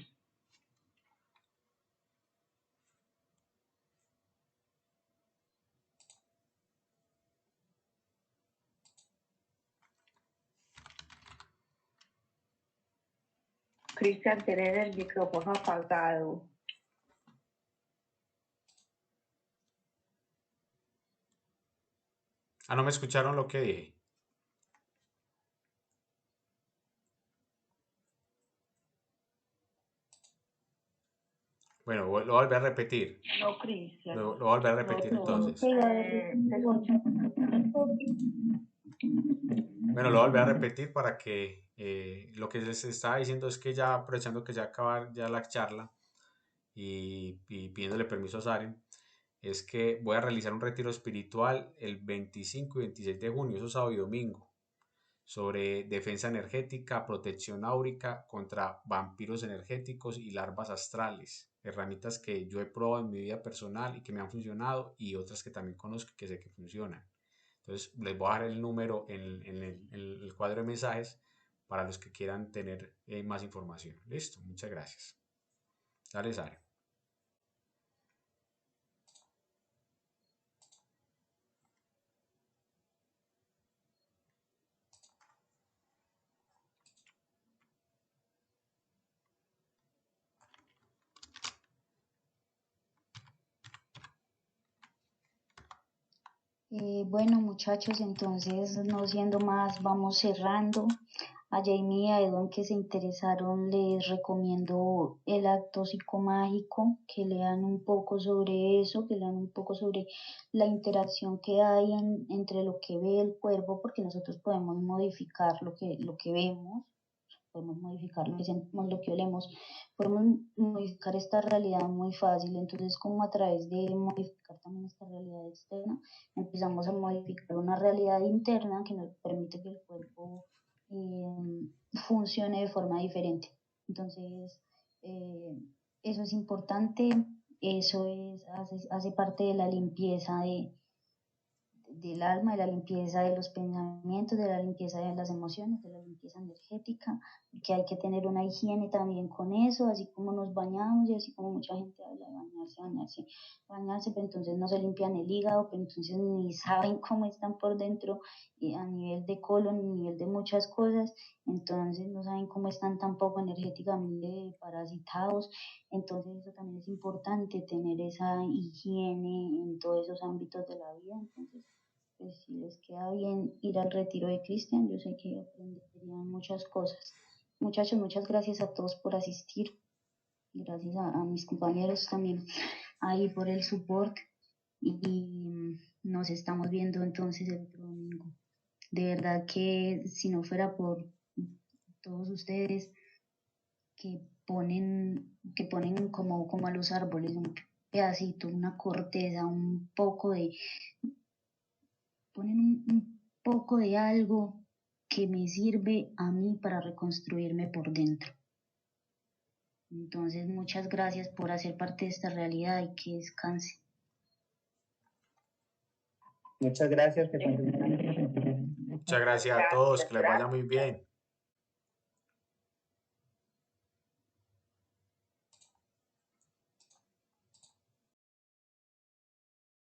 Cristian, tener el micrófono apagado. ¿No me escucharon lo que dije? Bueno, lo voy a volver a repetir. No, Cristian. Lo voy a volver a repetir entonces. Te escucho. Bueno, lo voy a volver a repetir para que lo que les estaba diciendo es que ya aprovechando que ya acabar ya la charla y pidiéndole permiso a Saren, es que voy a realizar un retiro espiritual el 25 y 26 de junio, eso es sábado y domingo, sobre defensa energética, protección áurica contra vampiros energéticos y larvas astrales, herramientas que yo he probado en mi vida personal y que me han funcionado y otras que también conozco y que sé que funcionan. Entonces les voy a dar el número en el cuadro de mensajes para los que quieran tener más información. Listo, muchas gracias. Dale, Sara. Bueno, muchachos, entonces no siendo más, vamos cerrando. A Jamie y a Edwin que se interesaron, les recomiendo el acto psicomágico, que lean un poco sobre eso, que lean un poco sobre la interacción que hay entre lo que ve el cuerpo, porque nosotros podemos modificar lo que vemos, podemos modificar lo que sentimos, lo que olemos, podemos modificar esta realidad muy fácil. Entonces, como a través de modificar también esta realidad externa, empezamos a modificar una realidad interna que nos permite que el cuerpo funcione de forma diferente. Entonces, eso es importante, eso hace parte de la limpieza del alma, de la limpieza de los pensamientos, de la limpieza de las emociones, de la limpieza energética, que hay que tener una higiene también con eso, así como nos bañamos y así como mucha gente habla de bañarse, pero entonces no se limpian el hígado, pero entonces ni saben cómo están por dentro a nivel de colon, a nivel de muchas cosas, entonces no saben cómo están tampoco energéticamente parasitados, entonces eso también es importante, tener esa higiene en todos esos ámbitos de la vida, entonces pues si les queda bien ir al retiro de Cristian, yo sé que aprenderían muchas cosas. Muchachos, muchas gracias a todos por asistir. Gracias a mis compañeros también ahí por el support. Y nos estamos viendo entonces el otro domingo. De verdad que si no fuera por todos ustedes que ponen como a los árboles un pedacito, una corteza, un poco de ponen un poco de algo que me sirve a mí para reconstruirme por dentro. Entonces, muchas gracias por hacer parte de esta realidad y que descanse. Muchas gracias. Muchas gracias a todos, que les vaya muy bien.